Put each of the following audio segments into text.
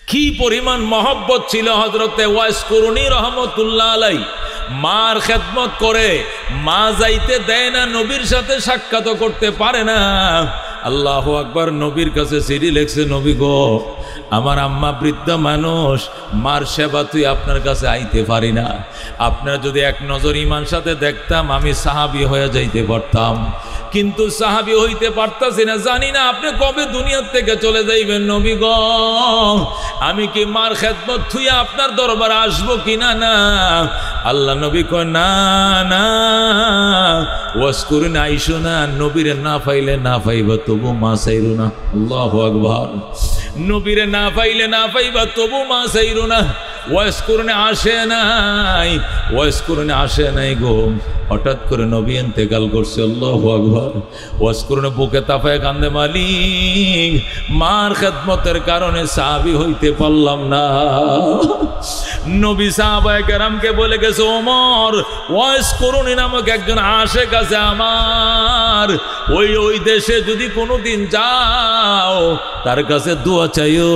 কি পরিমাণ মহব্বত ছিল হযরতে ওয়াইস করুনি রহমতুল্লাহ আলাই। মার খেদমত করে, মা যাইতে দেয় না, নবীর সাথে সাক্ষাৎ করতে পারে না। আল্লাহু আকবার। নবীর কাছে চিঠি লিখছে, নবী গো, আমার আম্মা বৃদ্ধ মানুষ, মার সেবা তুই আপনার কাছে আইতে পারি না। আপনার যদি এক নজর ইমান সাথে দেখতাম আমি সাহাবী হয়ে যাইতে পারতাম, কিন্তু সাহাবী হইতে পারতাছি না। জানি না আপনি কবে দুনিয়ার থেকে চলে যাইবেন নবী গো। আমি কি মার খেদমত থুইয়া আপনার দরবারে আসবো কিনা? না। আল্লাহ নবী কয় না না, ওয়াজ করে না, আইসো না। নবীরে না পাইলে না পাইবা তবু মা চাইরো না। আল্লাহু আকবার। নবীরে না পাইলে না পাইবা তবু মা চাইরো না। ওয়াজ করনে আসে নাই, ওয়াজ করনে আসে নাই গো। হঠাৎ করে নবী ইন্তেকাল করছে। আল্লাহু আকবার। ওয়াজ করনে বুকে তাপায় কান্দে, মালিক মার খেদমতের কারণে সাহাবী হইতে পারলাম না। নবী সাহাবায়ে কেরামকে বলে গেছে, ওমর ওয়াজ করুনি নামক একজন আশেক আছে আমার, ওই দেশে যদি কোনোদিন যাও তার কাছে দোয়া চাইও,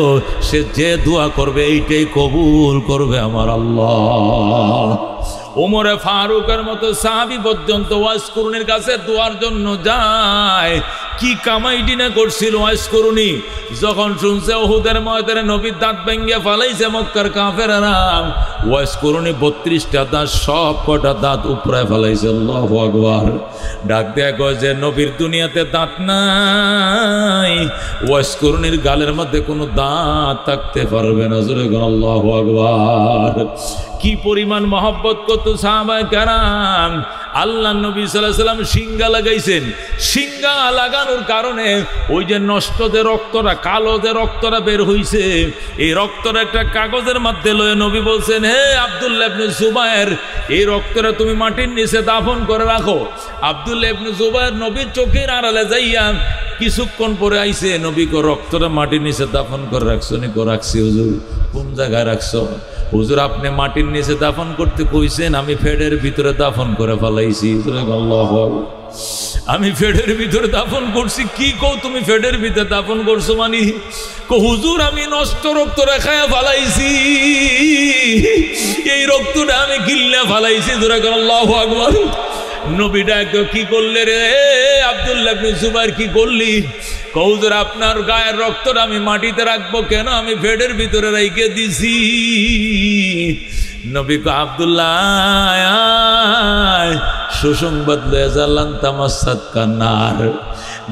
সে যে দোয়া করবে এইটাই কবুল করবে আমার আল্লাহ। ওমরে ফারুকের মতো সাহাবী পর্যন্ত ওয়াজ করুনির কাছে দোয়ার জন্য যায়। কি কামাইটি না করছিল ওয়াজ করুনি। যখন শুনছে উহুদের ময়দানে নবীর দাঁত ভেঙে ফালাইছে মক্কার কাফেররা, ওয়াজ করুনি 32টা দাঁত, সব কটা দাঁত উপড়ায় ফেলাইছে। আল্লাহু আকবার। ডাক দেয়া কয় যে নবীর দুনিয়াতে দাঁত নাই, ওয়াজ করুনির গালের মধ্যে কোনো দাঁত থাকতে পারবে না। জোরে বল আল্লাহু আকবার। কি পরিমাণ মহব্বত কত সাহাবায়ে কেরাম। আল্লাহ নবী সাল্লাল্লাহু আলাইহি সাল্লাম সিঙ্গা লাগাইছেন। সিঙ্গা লাগানোর কারণে ওই যে নষ্ট যে রক্তটা, কালো যে রক্তটা বের হইছে, এই রক্তটা একটা কাগজের মধ্যে লয়ে নবী বলছেন, হে আব্দুল্লাহ ইবনে জুবায়ের, এই রক্তটা তুমি মাটির নিচে দাফন করে রাখো। আব্দুল্লাহ ইবনে জুবায়ের নবীর চোখের আড়ালে যাইয়া কিছুক্ষণ পরে আইছে, নবী কো রক্তটা মাটির নিচে দাফন করে রাখছো? নি কো রাখছি হুজুর। কোন জায়গায় রাখছো? হুজুর আপনি মাটির নিচে দাফন করতে কইছেন, আমি ফেডের ভিতরে দাফন করে ফেলাইছি। আল্লাহু আকবার। আমি ফেডের ভিতরে দাফন করছি? কি কও তুমি ফেডের ভিতরে দাফন করছো? মানি কো হুজুর আমি নষ্ট রক্ত রেখায় ফেলাইছি, এই রক্তটা আমি গিল্লা ফেলাইছি। আল্লাহু আকবার। নবী ডাক, কি করলে রে আব্দুল্লাহ ইবনে জুবায়ের, কি করলি? হুজুর আপনার গায়ের রক্তটা আমি মাটিতে রাখবো কেন? আমি ফেডের ভিতরে রেখে দিছি। নবী কো আব্দুল্লাহ সুসংবাদ লয়ে জালান তামাসাত কান্নার,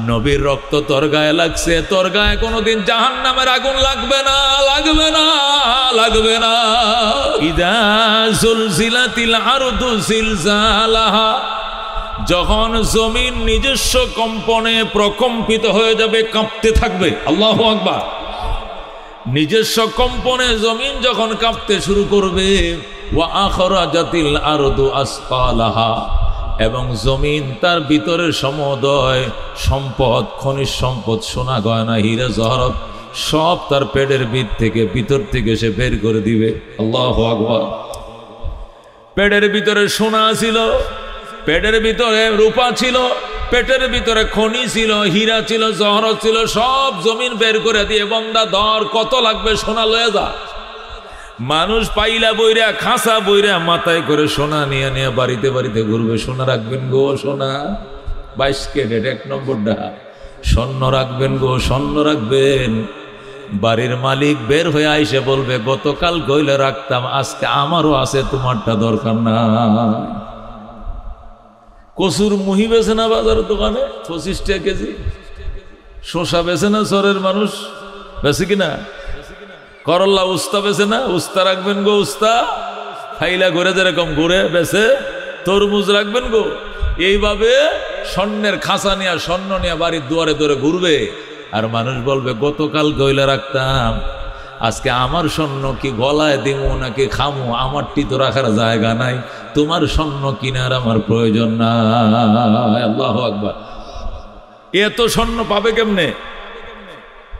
নবীর রক্ত তোর গায়ে লাগছে, তোর গায়ে কোনোদিন জাহান্নামের আগুন লাগবে না, লাগবে না, লাগবে না। ইদা জুলজিলাতিল আরদু জিলজালাহা, যখন জমিন নিজস্ব কম্পনে প্রকম্পিত হয়ে যাবে, কাঁপতে থাকবে। আল্লাহু আকবার। নিজস্ব কম্পনে জমিন যখন কাঁপতে শুরু করবে, ওয়া আখরাজাতিল আরদু আসফালাহা, এবং জমিন তার ভিতরের সমুদয় সম্পদ, খনিজ সম্পদ, সোনা গয়না, হীরা জহরত সব তার পেটের ভিতর থেকে সে বের করে দিবে। আল্লাহু আকবার। পেটের ভিতরে সোনা ছিল, পেটের ভিতরে রূপা ছিল, পেটের ভিতরে খনি ছিল, হীরা ছিল, জহরত ছিল, সব জমিন বের করে দিয়ে, বন্দা ধর কত লাগবে সোনা লয়ে যা। মানুষ পাইলা বইরা, খাসা বইরা মাথায় করে সোনা নিয়ে নিয়ে বাড়িতে বাড়িতে ঘুরবে। সোনা রাখবেন গো, সোনা 22 ক্যারেট 1 নম্বরটা স্বর্ণ রাখবেন গো, স্বর্ণ রাখবেন। বাড়ির মালিক বের হয়ে আইসে বলবে, গতকাল কইলে রাখতাম, আজকে আমারও আছে, তোমারটা দরকার না। কচুর মুহি বেছে না বাজারের দোকানে 25 টাকা কেজি, শসা বেছে না শহরের মানুষ, বেছে কিনা? করল্লা উস্তা বেছে না, উস্তা রাখবেন গো, উস্তা ফাইলা ঘুরে যেরকম ঘুরে বেছে, তরমুজ রাখবেন গো। এইভাবে স্বর্ণের খাঁচা নিয়ে, স্বর্ণ নিয়ে বাড়ির দুয়ারে দুয়ারে ঘুরবে। আর মানুষ বলবে, গতকাল কইলে রাখতাম, আজকে আমার স্বর্ণ কি গলায় দিমু নাকি খামু, আমারটি তো রাখার জায়গা নাই, তোমার স্বর্ণ কিনার আমার প্রয়োজন নাই। আল্লাহু আকবার। এত স্বর্ণ পাবে কেমনে?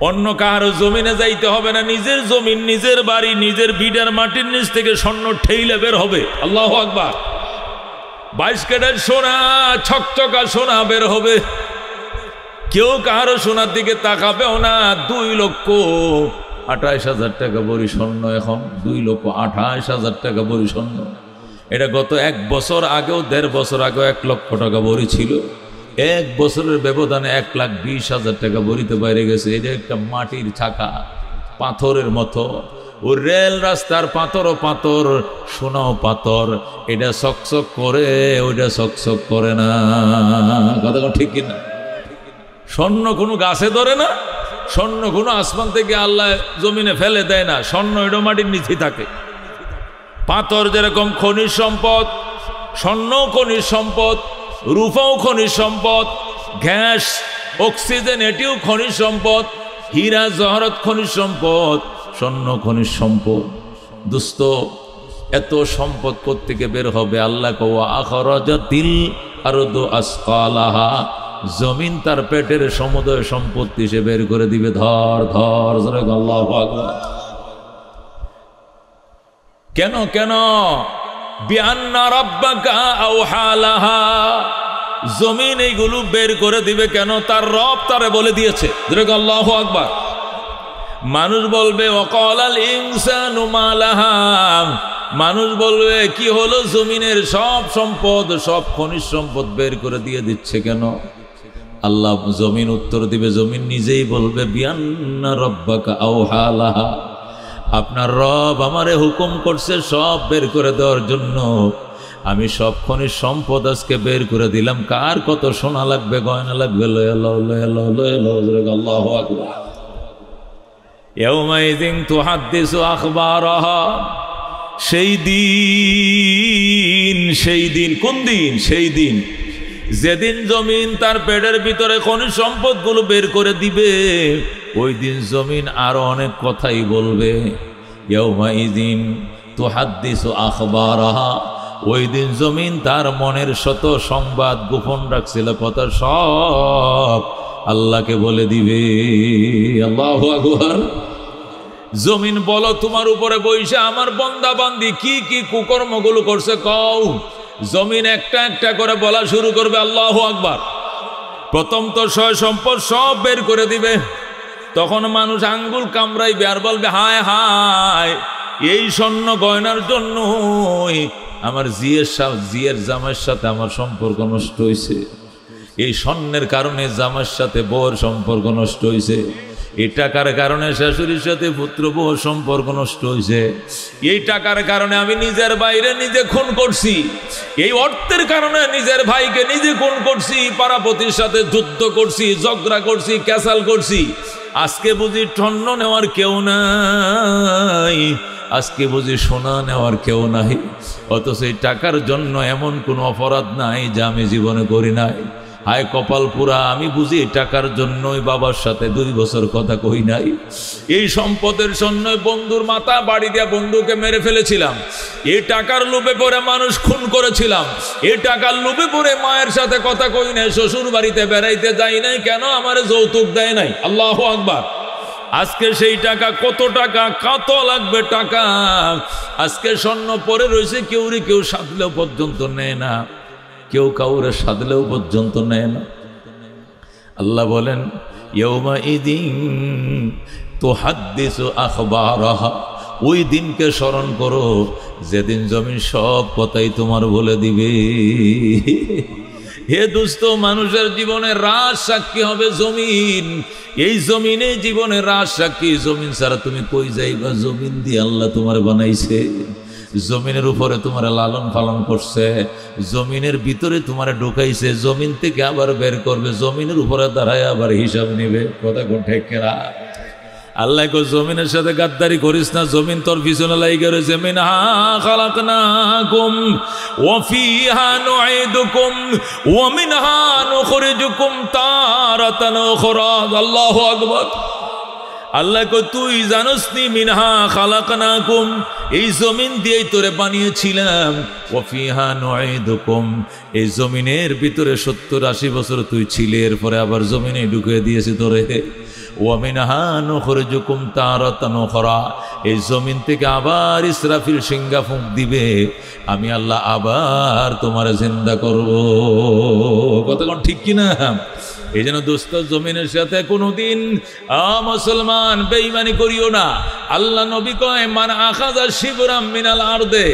অন্য কারো জমিনে যাইতে হবে না, নিজের জমিন, নিজের বাড়ি, নিজের ভিটার মাটির নিচ থেকে স্বর্ণ ঠেইলে বের হবে। আল্লাহু আকবার। 22 ক্যারেট সোনা, ছকছকা সোনা বের হবে। কেউ কারো সোনার দিকে তাকাবেও না। 2 লক্ষ 28,000 টাকা ভরি স্বর্ণ, এখন 2,28,000 টাকা ভরি স্বর্ণ। এটা গত 1 বছর আগেও 1.5 বছর আগেও 1 লক্ষ টাকা ভরি ছিল। 1 বছরের ব্যবধানে 1,20,000 টাকা ভরিতে বাইরে গেছে। এটা একটা মাটির চাকা, পাথরের মতো। ও রেল রাস্তার পাথরও পাথর, সোনাও পাথর। এটা চকচক করে, ওইটা চকচক করে না। কথা ঠিক কিনা? স্বর্ণ কোনো গাছে ধরে না, স্বর্ণ কোনো আসমান থেকে আল্লাহ জমিনে ফেলে দেয় না। স্বর্ণ এটা মাটির নিচে থাকে। পাথর যেরকম খনিজ সম্পদ, স্বর্ণও খনিজ সম্পদ, রূপাও খনিজ সম্পদ, গ্যাস, অক্সিজেন এটিও খনিজ সম্পদ, হীরা জহরত খনিজ সম্পদ, স্বর্ণ খনিজ সম্পদ। দোস্ত, এত সম্পদ কোত্থেকে বের হবে? আল্লাহ কওয়া আখরাজাতিল আরদু আসকালাহা, জমিন তার পেটের সমুদয় সম্পত্তি সে বের করে দিবে। ধর ধর জোরে আল্লাহু আকবার। কেন কেন? বিআন্না রাব্বাকা আওহা লাহা, জমিন এইগুলো বের করে দিবে কেন? তার রব তারে বলে দিয়েছে। জোরে আল্লাহু আকবার। মানুষ বলবে ওয়াকালাল ইনসানু মা লাহা, মানুষ বলবে কি হলো, জমিনের সব সম্পদ, সব খনিজ সম্পদ বের করে দিয়ে দিচ্ছে কেন? আল্লাহ জমিন উত্তর দিবে, জমিন নিজেই বলবে বিআন্না রাব্বাকা আওহা লাহা, আপনার রব আমারে হুকুম করছে সব বের করে দেওয়ার জন্য। আমি সব খনিজ সম্পদ আজকে বের করে দিলাম। কার কত সোনা লাগবে, গয়না লাগবে, লয়ে লও লয়ে লও লয়ে লও। আল্লাহু আকবার। ইয়াউমাইযিন তুহাদ্দিসু আখবারাহা, সেই দিন, সেই দিন, কোন দিন? সেই দিন যেদিন জমিন তার পেটের ভিতরে খনিজ সম্পদগুলো বের করে দিবে, ওই দিন জমিন আরো অনেক কথাই বলবে। ইয়াউমাইযিন তুহাদ্দিসু আখবারাহা, ওই দিন জমিন তার মনের শত সংবাদ গোপন রাখছিল কথা সব আল্লাহকে বলে দিবে। আল্লাহু আকবার। জমিন বলো তোমার উপরে বইসা আমার বান্দা বান্দি কি কি কুকর্মগুলো করছে কও। জমিন একটা একটা করে বলা শুরু করবে। আল্লাহু আকবার। প্রথম তো সয় সম্পদ সব বের করে দিবে। তখন মানুষ আঙ্গুল কামড়াইবে আর বলবে হায় হায়, এই স্বর্ণ গয়নার জন্যই আমার জিয়ের জামাইয়ের সাথে আমার সম্পর্ক নষ্ট হয়েছে। এই স্বর্ণের কারণে জামাইয়ের সাথে বউয়ের সম্পর্ক নষ্ট হয়েছে। এই টাকার কারণে শাশুড়ির সাথে পুত্র বউর সম্পর্ক নষ্ট হয়েছে। এই টাকার কারণে আমি নিজের বাইরে নিজে খুন করছি। এই অর্থের কারণে নিজের ভাইকে নিজে খুন করছি, পাড়াপতির সাথে যুদ্ধ করছি, ঝগড়া করছি, ক্যাসাল করছি। আজকে বুঝি স্বর্ণ নেওয়ার কেউ নাই, আজকে বুঝি সোনা নেওয়ার কেউ নাই। অথচ এই টাকার জন্য এমন কোনো অপরাধ নাই যা আমি জীবনে করি নাই। হায় কপাল পুরা, আমি বুঝি টাকার জন্যই বাবার সাথে 2 বছর কথা কই নাই। এই সম্পদের জন্য বন্ধুর মাথা বাড়ি দিয়া বন্ধুকে মেরে ফেলেছিলাম। এই টাকার লোভে পড়ে মানুষ খুন করেছিলাম। এই টাকার লোভে পড়ে মায়ের সাথে কথা কই নাই, শ্বশুর বাড়িতে বেড়াইতে যাই নাই। কেন? আমারে যৌতুক দেয় নাই। আল্লাহু আকবার। আজকে সেই টাকা কত টাকা, কত লাগবে টাকা। আজকে স্বর্ণ পরে রয়েছে, কেউ সাধলেও পর্যন্ত নেয় না, কেউ কাউরে সাধলেও পর্যন্ত নেয় না। আল্লাহ বলেন ইয়াউমাইযিন তুহাদ্দিসু আখবারাহা, ওই দিনকে স্মরণ করো যেদিন জমিন সব কথাই তোমার বলে দিবে। হে দোস্ত, মানুষের জীবনে রাজ সাক্ষী হবে জমিন। এই জমিনে জীবনের রাজ সাক্ষী। জমিন ছাড়া তুমি কই যাইবা? জমিন দিয়ে আল্লাহ তোমার বানাইছে, জমিনের উপরে তোমার লালন পালন করছে, জমিনের ভিতরে তোমার ঢুকাইছে, জমিন থেকে আবার বের করবে, জমিনের উপরে দাঁড়ায় আবার হিসাব নেবে। কথা কোন ঠিক না? আল্লাহ কো জমিনের সাথে গাদ্দারি করিস না, জমিন তোর পিছনে লাইগা রয়েছে। মিনহা খালাকনাকুম ওয়া ফিহা নুঈদুকুম ওয়া মিনহা নুখরিজুকুম তারাতান উখরা। আল্লাহু আকবার। আল্লাহ কো তুই জানোস নি, মিনহা খালাকনাকুম, এই জমিন দিয়েই তোরে বানিয়েছিলাম। ওয়া ফিহা নুঈদুকুম, এই জমিনের ভিতরে 70-80 বছর তুই ছিলে, এরপরে আবার জমিনে ঢুকিয়ে দিয়েছি তোরে। ওয়া মিনহা নুখরিজুকুম তারাতান উখরা, এই জমিন থেকে আবার ইসরাফিল সিংহা ফুঁক দিবে, আমি আল্লাহ আবার তোমারে জিন্দা করব। কতক্ষণ ঠিক কিনা? এই জন্য দোস্ত জমিনের সাথে কোনোদিন মুসলমান বেঈমানি করিও না। আল্লাহ নবী কয় মান আখাযা শিবরাম মিনাল আরদে,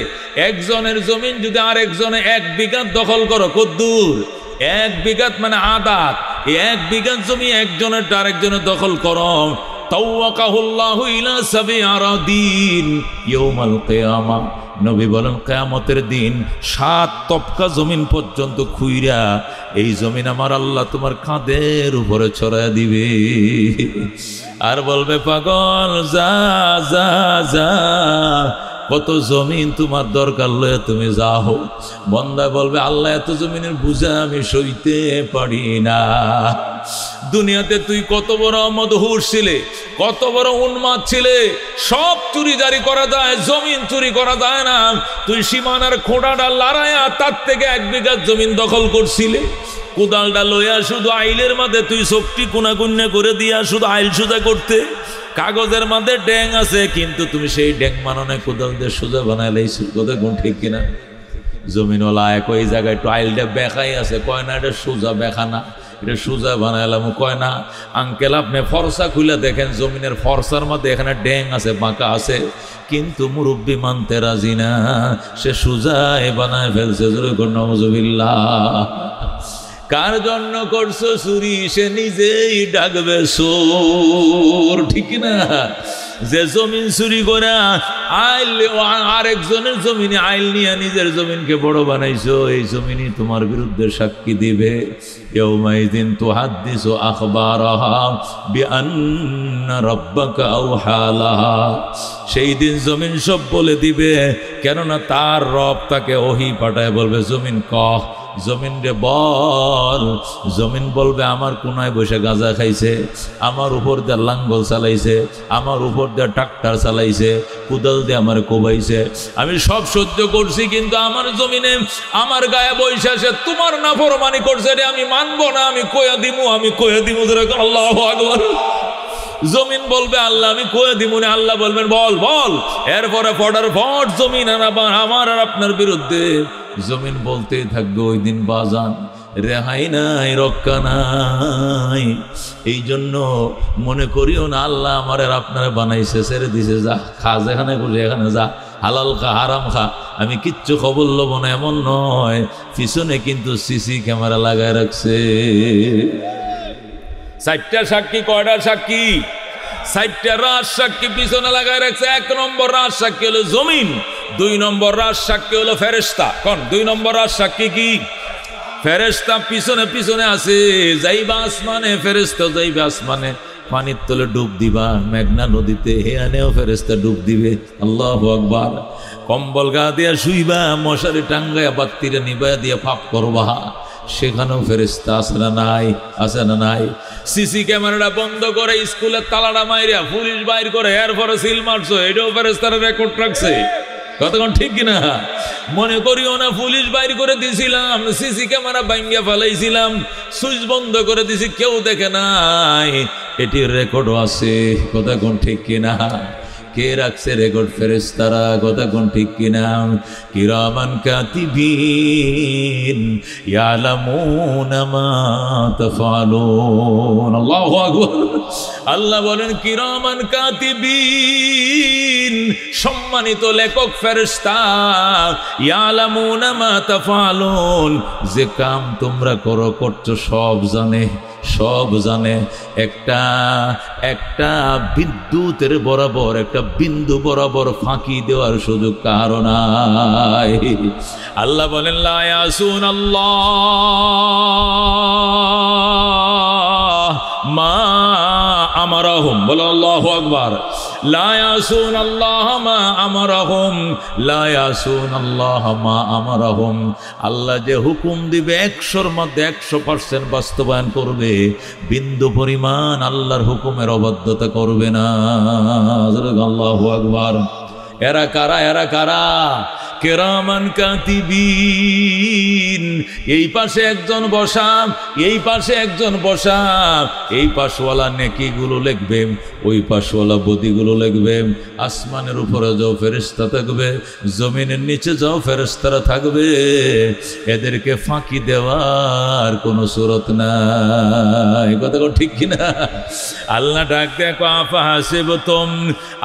একজনের জমিন যদি আরেকজনে 1 বিঘা দখল করো, কদ্দুর 1 বিঘা মানে আদাত, এই 1 বিঘা জমি একজনের আরেকজনের দখল করো, তাওয়াকাহুল্লাহু ইলা সাবি আরাদিন ইয়াউমাল কিয়ামা, নবী বলেন কিয়ামতের দিন 7 তবকা জমিন পর্যন্ত খুইরা এই জমিন আমার আল্লাহ তোমার কাঁধের উপরে ছড়ায় দিবে। আর বলবে পাগল যা যা যা, কত জমিন তোমার দরকার লয়ে তুমি যাও। বন্দা বলবে আল্লাহ এত জমিনের বুঝা আমি সইতে পারি না। দুনিয়াতে তুই কত বড় মদহুর ছিলে, কত বড় উন্মাদ ছিলে, সব চুরি জারি করা যায়, জমিন চুরি করা যায় না। তুই সীমানার খোঁড়াটা লড়াইয়া তার থেকে 1 বিঘা জমিন দখল করছিলে। কোদালটা লইয়া শুধু আইলের মাঝে তুই শক্তি কোনাকুন্যা করে দিয়া শুধু আইল সোজা করতে, কাগজের মধ্যে ড্যাং আছে কিন্তু তুমি সেই ড্যাং মাননে কোদাল দিয়ে সোজা বানাই লাইছো। কথা কোন ঠিক কিনা? জমিনওয়ালা এক ওই জায়গায় একটু আইলটা বেখাই আছে, কয় না এটা সোজা বেখা না, এটা সোজা বানাইলাম। কয় না আঙ্কেল আপনি ফর্সা খুলে দেখেন, জমিনের ফর্সার মধ্যে এখানে ড্যাং আছে, বাঁকা আছে, কিন্তু মুরব্বী মানতে রাজি না, সে সোজায় বানায় ফেলছে। নাউযুবিল্লাহ। কার জন্য করছো চুরি সে নিজেই ডাকবে চোর, ঠিক না? যে জমিন চুরি করে আইল আরেকজনের জমিনে আইল নিয়ে নিজের জমিনকে বড় বানাইছো, এই জমিনই তোমার বিরুদ্ধে সাক্ষী দিবে। ইয়াউমাইযিন তুহাদ্দিসু আখবারাহা বিআন্না রাব্বাকা আওহা লাহা, সেই দিন জমিন সব বলে দিবে, কেননা তার রব তাকে ওহী পাঠায় বলবে জমিন কহ, জমিন রে বল। জমিন বলবে আমার কোনায় বসে গাঁজা খাইছে, আমার উপর দিয়ে লাঙ্গল চালাইছে, আমার উপর দিয়ে ট্রাক্টর চালাইছে, কুদাল দিয়ে আমার কোবাইছে, আমি সব সহ্য করছি, কিন্তু আমার জমিনে আমার গায়ে বৈশা সে তোমার নাফরমানি করছে রে, আমি মানবো না, আমি কইয়া দিমু, আমি কইয়া দিমু। আল্লাহু আকবার। জমিন বলবে আল্লাহ আমি কয়ে দিব না, আল্লাহ বলবেন বল বল। এরপরে ফটার ফট জমিন আমার আর আপনার বিরুদ্ধে জমিন বলতেই থাকবে। ওই দিন বাজান রেহাই নাই, রক্ষা নাই। এই জন্য মনে করিও না আল্লাহ আমার আর আপনারা বানাইছে, ছেড়ে দিছে, যা খা, যেখানে খুশি এখানে যা, হালাল খা হারাম খা, আমি কিচ্ছু খবর লব না, এমন নয়। পিছনে কিন্তু সিসি ক্যামেরা লাগায় রাখছে। 4টা সাক্ষী, কয়টার সাক্ষী? 4টা রাজ সাক্ষী পিছনে লাগায় রাখছে। 1 নম্বর রাজ সাক্ষী হলো জমিন, 2 নম্বর রাজ সাক্ষী হলো ফেরেশতা। কোন 2 নম্বর রাজ সাক্ষী? কি? ফেরেশতা পিছনে পিছনে আছে, যাইবা আসমানে, ফেরেশতা যাইবা আসমানে, পানির তলে ডুব দিবা, মেঘনা নদীতে, হেয়ানেও ফেরেশতা ডুব দিবে। আল্লাহু আকবার। কম্বল গা দিয়া শুইবা, মশারি টাঙ্গায়া বাত্তিরে নিবাইয়া দিয়া পাপ করবা, সেখানেও ফেরেশতা আছে না নাই? আছে না নাই? সিসি ক্যামেরাটা বন্ধ করে স্কুলের তালাটা মাইরা পুলিশ বাইর করে এরপরে সিল মারছো, এটাও ফেরেশতারা রেকর্ড রাখছে। কতক্ষণ ঠিক কিনা? মনে করিও না পুলিশ বাইর করে দিয়েছিলাম, সিসি ক্যামেরা ভাঙ্গিয়া ফেলাইছিলাম, সুইচ বন্ধ করে দিছি, কেউ দেখে নাই, এটির রেকর্ডও আছে। কতক্ষণ ঠিক কিনা? কে রাখছে রেকর্ড? ফেরেশতারা। কথা কোন ঠিক কিনা? কিরামান কাতিবিন ইয়ালামুনা মা তাফআলুন। আল্লাহু আকবার। আল্লাহ বলেন কিরামান কাতিবিন, সম্মানিত লেখক ফেরেশতা, ইয়ালামুনা মা তাফআলুন, যে কাম তোমরা করছো সব জানে, সব জানে। একটা বিদ্যুতের বরাবর, একটা বিন্দু বরাবর ফাঁকি দেওয়ার সুযোগ কারো নাই। আল্লাহ বলেন লা ইয়াসুনাল্লাহ মা আমারাহুম। বলো আল্লাহু আকবার। লা ইয়াসুনাল্লাহ মা আমারাহুম, লা ইয়াসুনাল্লাহ মা আমারাহুম। আল্লাহ যে হুকুম দিবে 100-র মধ্যে 100% বাস্তবায়ন করবে, বিন্দু পরিমাণ আল্লাহর হুকুমের অবাধ্যতা করবে না। আল্লাহু আকবার। এরা কারা? এরা কারা? কিরামান কাতিবিন। এই পাশে একজন বসা, এই পাশে একজন বসা। এই পাশওয়ালা নেকিগুলো লিখবে, ওই পাশওয়ালা বদিগুলো লিখবে। আসমানের উপরে যাও ফেরেশতা থাকবে, জমিনের নিচে যাও ফেরেশতারা থাকবে। এদেরকে ফাঁকি দেওয়ার কোনো সুরত নাই। কথা ঠিক কিনা? আল্লাহ ডাক দেখো,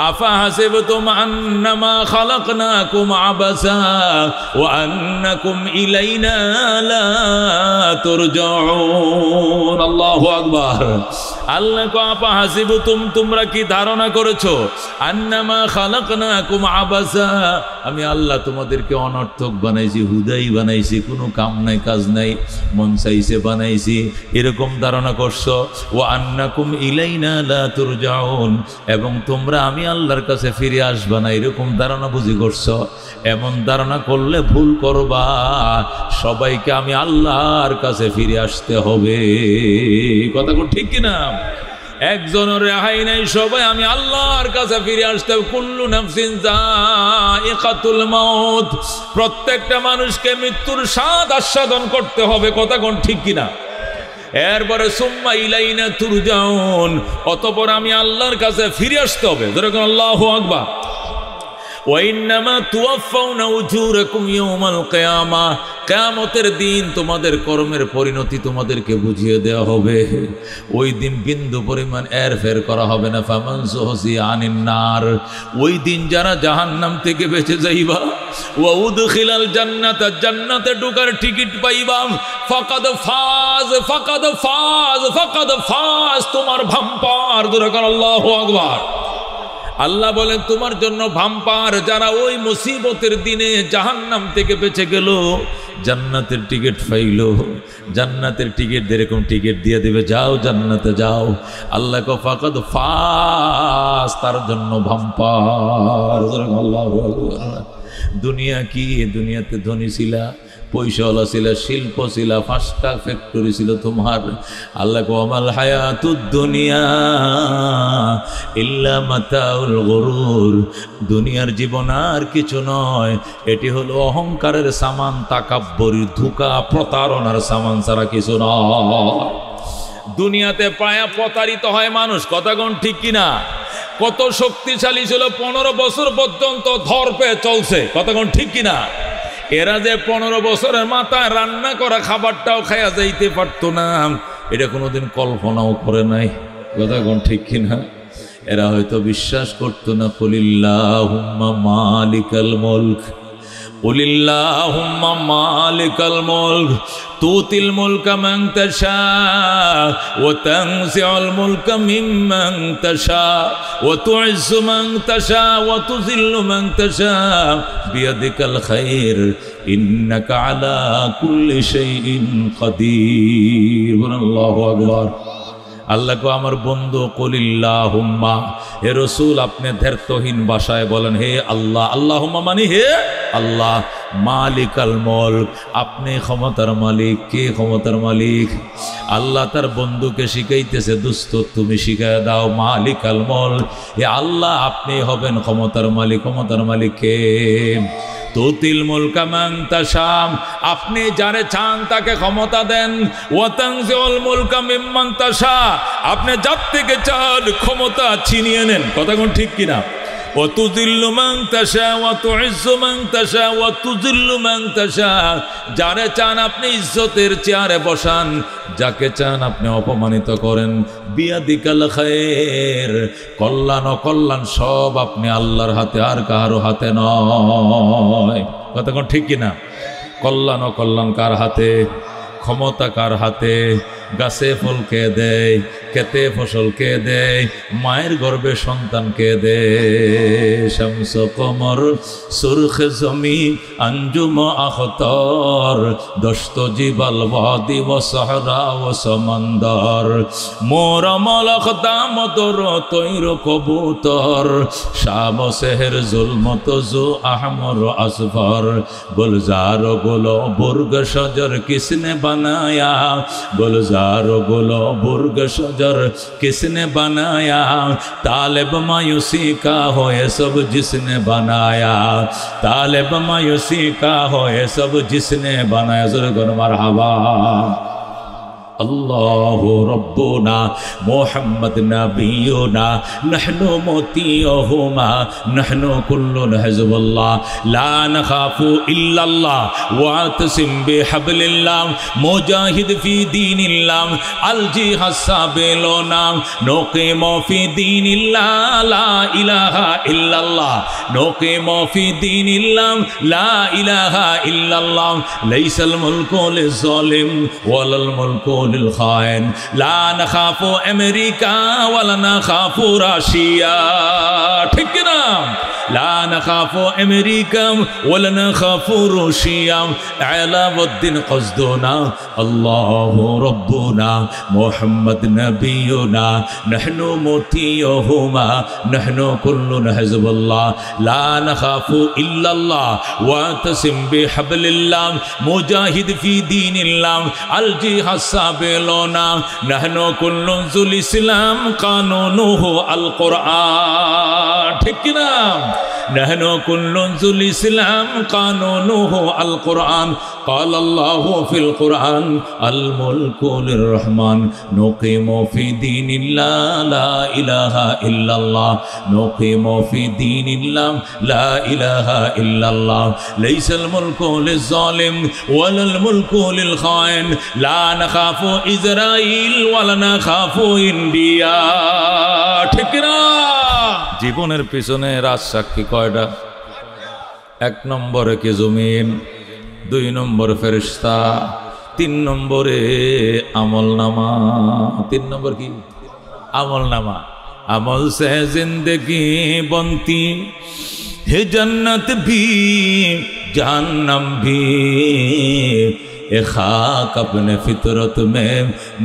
আফা হাসিবতুম আন্নামা খালাকনাকুম আবাসা ওয়া আন্নাকুম ইলাইনা লা তুরজাউন। আল্লাহু আকবার। আল্লাহ কো, আফা হাসিবতুম, তোমরা কি ধারণা করেছো, আন্নামা খালাকনাকুম আবাসা, আমি আল্লাহ তোমাদেরকে অনর্থক বানাইছি, হুদাই বানাইছি, কোনো কাম নাই কাজ নাই, মন চাইছে বানাইছি, এরকম ধারণা করছো। ওয়া আন্নাকুম ইলাইনা লা তুরজাউন, এবং তোমরা আমি আল্লাহর কাছে ফিরে আসবা না, এরকম ধারণা বুঝি করছো। এমন ধারণা করলে ভুল করবা। সবাইকে আমি আল্লাহর কাছে ফিরে আসতে হবে। কথা ঠিক কিনা? একজনের রেহাই নাই, সবাই আমি আল্লাহর কাছে ফিরে আসতে হবে। কুল্লু নাফসিন যায়িকাতুল মাউত, প্রত্যেকটা মানুষকে মৃত্যুর স্বাদ আস্বাদন করতে হবে। কথা কোন ঠিক কিনা? এরপরে সুম্মা ইলাইনা তুরজাউন, অতঃপর আমি আল্লাহর কাছে ফিরে আসতে হবে। যেরকম আল্লাহু আকবার। ওয়াইন্নামা তুওয়াফাউনা উজুরাকুম ইয়াওমাল কিয়ামাহ, কিয়ামতের দিন তোমাদের কর্মের পরিণতি তোমাদেরকে বুঝিয়ে দেওয়া হবে। ওই দিন বিন্দু পরিমাণ এরফের করা হবে না। ফামান যুহজিয়া আনিন নার, ওই দিন যারা জাহান্নাম থেকে বেঁচে যাইবা, ওয়া উদখিলাল জান্নাত, জান্নাতে ঢোকার টিকিট পাইবা, ফাকাদ ফাজ ফাকাদ ফাজ ফাকাদ ফাজ, তোমার ভাম্পার। যেরকম আল্লাহু আকবার। আল্লাহ বলেন তোমার জন্য ভাম্পার, যারা ওই মুসিবতের দিনে জাহান্নাম থেকে বেঁচে গেল, জান্নাতের টিকিট পাইল। জান্নাতের টিকিট এরকম টিকিট দিয়ে দেবে, যাও জান্নাতে যাও। আল্লাহ কো ফাকাদ ফাজ, তার জন্য ভাম্পার। আল্লাহু আকবার। দুনিয়া কি? দুনিয়াতে ধনী ছিলা, পয়সাওয়ালা ছিল, শিল্প ছিল, 5টা ফ্যাক্টরি ছিল তোমার। আল্লাহ কো আমাল হায়াতুদ দুনিয়া ইল্লা মাতাউল গুরুর, দুনিয়ার জীবন আর কিছু নয়, এটি হলো অহংকারের সামান, তাকাব্বুরি, ধোঁকা, প্রতারণার সামান ছাড়া কিছু নয়। দুনিয়াতে প্রায় প্রতারিত হয় মানুষ। কথা কোন ঠিক কিনা? কত শক্তিশালী ছিল, 15 বছর পর্যন্ত ধরপে চলছে। কথা কোন ঠিক কিনা? এরা যে 15 বছরের মাথায় রান্না করা খাবারটাও খায়া যাইতে পারতো না, এটা কোনোদিন কল্পনাও করে নাই। কথা কোন ঠিক কিনা? এরা হয়তো বিশ্বাস করতো না। কুলিল্লাহুম্মা মালিকাল মুলক, কুলিল্লাহুম্মা মালিকাল মুলক তুতিল মুলকা মান তাশা ওয়া তানজিউল মুলকা মিম্মান তাশা ওয়া তুইজ্জু মান তাশা ওয়া তুযিল্লু মান তাশা বিয়াদিকাল খায়র ইন্নাকা আলা কুল্লি শাইইন কাদির। আল্লাহু আকবার। আল্লাহ কো আমার বন্ধু, কুলিল্লাহুম্মা, হে রাসূল আপনি ধৈর্যহীন ভাষায় বলেন হে আল্লাহ। আল্লাহুম্মা মানে হে আল্লাহ, মালিকাল মুলক, আপনি ক্ষমতার মালিক। কে ক্ষমতার মালিক? আল্লাহ তার বন্ধুকে শিখাইতেছে, দোস্ত তুমি শিখায় দাও মালিকাল মুলক, হে আল্লাহ আপনি হবেন ক্ষমতার মালিক। ক্ষমতার মালিক কে? তুতিল মুলকা মান তাশা, আপনি যারে চান তাকে ক্ষমতা দেন। ওয়া তানজিউল মুলকা মিম্মান তাশা, আপনি যার থেকে চান ক্ষমতা ছিনিয়ে নেন। কথা কোন ঠিক কিনা? ওয়া তুযিল্লু মান তাশা ওয়া তুইজ্জু মান তাশা ওয়া তুযিল্লু মান তাশা, যারে চান আপনি ইজ্জতের চেয়ারে বসান, যাকে চান আপনি অপমানিত করেন। বিয়াদিকাল খায়র, কল্যাণ অকল্যাণ সব আপনি আল্লাহর হাতে, আর কারো হাতে নয়। কথা কোন ঠিক কিনা? কল্যাণ অকল্যাণ কার হাতে? ক্ষমতা কার হাতে? গাছে ফল কে দেয়? খেতে ফসল কে দেয়? মায়ের গর্ভে সন্তান কে দেয়? শামস কমর সুরখ জমি আঞ্জুম আখতর দস্ত জিবাল ওয়াদি ও সাহরা ও সমন্দর মোর মলক দামতর তৈর কবুতর শাম সেহর জুলমত জু আহমর আসফর গুলজার গুলো বুর্গ সজর কিসনে বানায়া গুলজার हजारों गुलो बुर्ग शजर किसने बनाया, तालिब मायूसी का हो ये सब जिसने बनाया, तालिब मायूसी का हो ये सब जिसने बनाया। ज़ुल्गुन मरहबा। अल्लाहु रब्बुना मुहम्मद नबियुना नहनु मोतियुहुमा नहनु कुल्लुन हिज़्बुल्लाह ला नखाफु इल्लल्लाह वातसिम बिहब्लिल्लाह मुजाहिद फी दीनिल्लाह अल जिहाद साबिलुना नुक़ीमु फी दीनिल्लाह ला इलाहा इल्लल्लाह नुक़ीमु फी दीनिल्लाह ला इलाहा इल्लल्लाह लैसल मुल्कु लिज़्ज़ालिम वलल मुल्कु खाइन ला नखाफु अमेरिका वला नखाफु राशिया। ठीक ना, ला नखाफु अमेरिका वला नखाफु रूसिया। अलाउद्दीन क़स्दुना अल्लाहु रब्बुना मुहम्मद नबियुना नहनु मोतियुहुमा नहनु कुल्लुन हिज़्बुल्लाह ला नखाफु इल्लल्लाह वातसिम बिहब्लिल्लाह मुजाहिद फी दीनिल्लाह अल जिहाद साबिलुना नहनु कुल्लुन जुल इस्लाम कानूनुहु अल कुरआन। ठीक ना, नहनु कुल्लुन जुल इस्लाम कानूनुहु अल कुरआन। क़ाल अल्लाहु फिल कुरआन अल मुल्कु लिर्रहमान नुक़ीमु फी दीनिल्लाह ला इलाहा इल्लल्लाह नुक़ीमु फी दीनिल्लाह ला इलाहा इल्लल्लाह लैसल मुल्कु लिज़्ज़ालिम वलल मुल्कु लिल खाइन ला नखाफु इज़राइल वला नखाफु इंडिया। ठीक ना, জীবনের পিছনে রাজ সাক্ষী কয়টা? এক নম্বরে কে জমিন, দুই নম্বরে ফেরেশতা, তিন নম্বরে আমলনামা। তিন নম্বর কি? আমলনামা। আমল से जिंदगी बनती है जन्नत भी जहन्नम भी ए खाक अपने फितरत में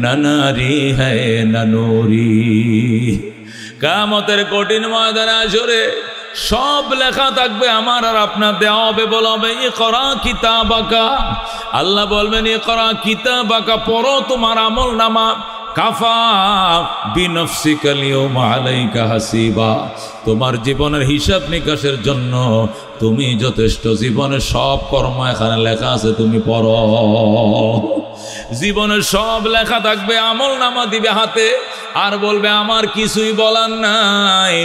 न नारी है न नूरी। কিয়ামতের কঠিন ময়দানে আসরে সব লেখা থাকবে আমার আর আপনার, দেওয়া হবে, বলা হবে ইকরা কিতাবাকা। আল্লাহ বলবেন ইকরা কিতাবাকা, পড়ো তোমার আমলনামা। কাফা বিনফসিকা আল-ইয়াওমা আলাইকা হাসিবা, তোমার জীবনের হিসাব নিকাশের জন্য তুমি যথেষ্ট। জীবনের সব কর্ম এখানে লেখা আছে, তুমি পড়ো। জীবনের সব লেখা থাকবে, আমলনামা দিবে হাতে, আর বলবে আমার কিছুই বলার নাই,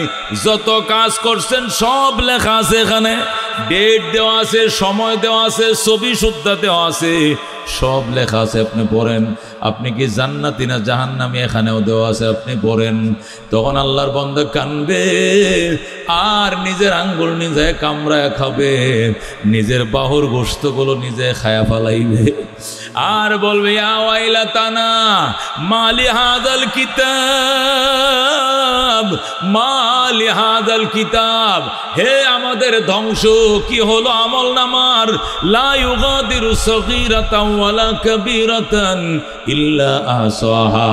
যত কাজ করছেন সব লেখা আছে এখানে, ডেট দেওয়া আছে, সময় দেওয়া আছে, ছবি সুদ্ধা দেওয়া আছে, সব লেখা আছে। আপনি পড়েন, আপনি কি জান্নাতি না জাহান্নামী এখানেও দেওয়া আছে, আপনি পড়েন। তখন আল্লাহর বান্দা কানবে আর নিজের আঙ্গুল নিজে কামড়ায় খাবে, নিজের বাহুর গোশতগুলো নিজে খায়া ফেলাইবে, আর বলবে ইয়া ওয়াইলাতানা মালি হাযাল কিতাব মালি হাযাল কিতাব, হে আমাদের ধ্বংস, কি হলো আমলনামার। লা ইউগাদিরু সগীরাতান ওয়ালা কাবীরাতান ইল্লা আহসাহা,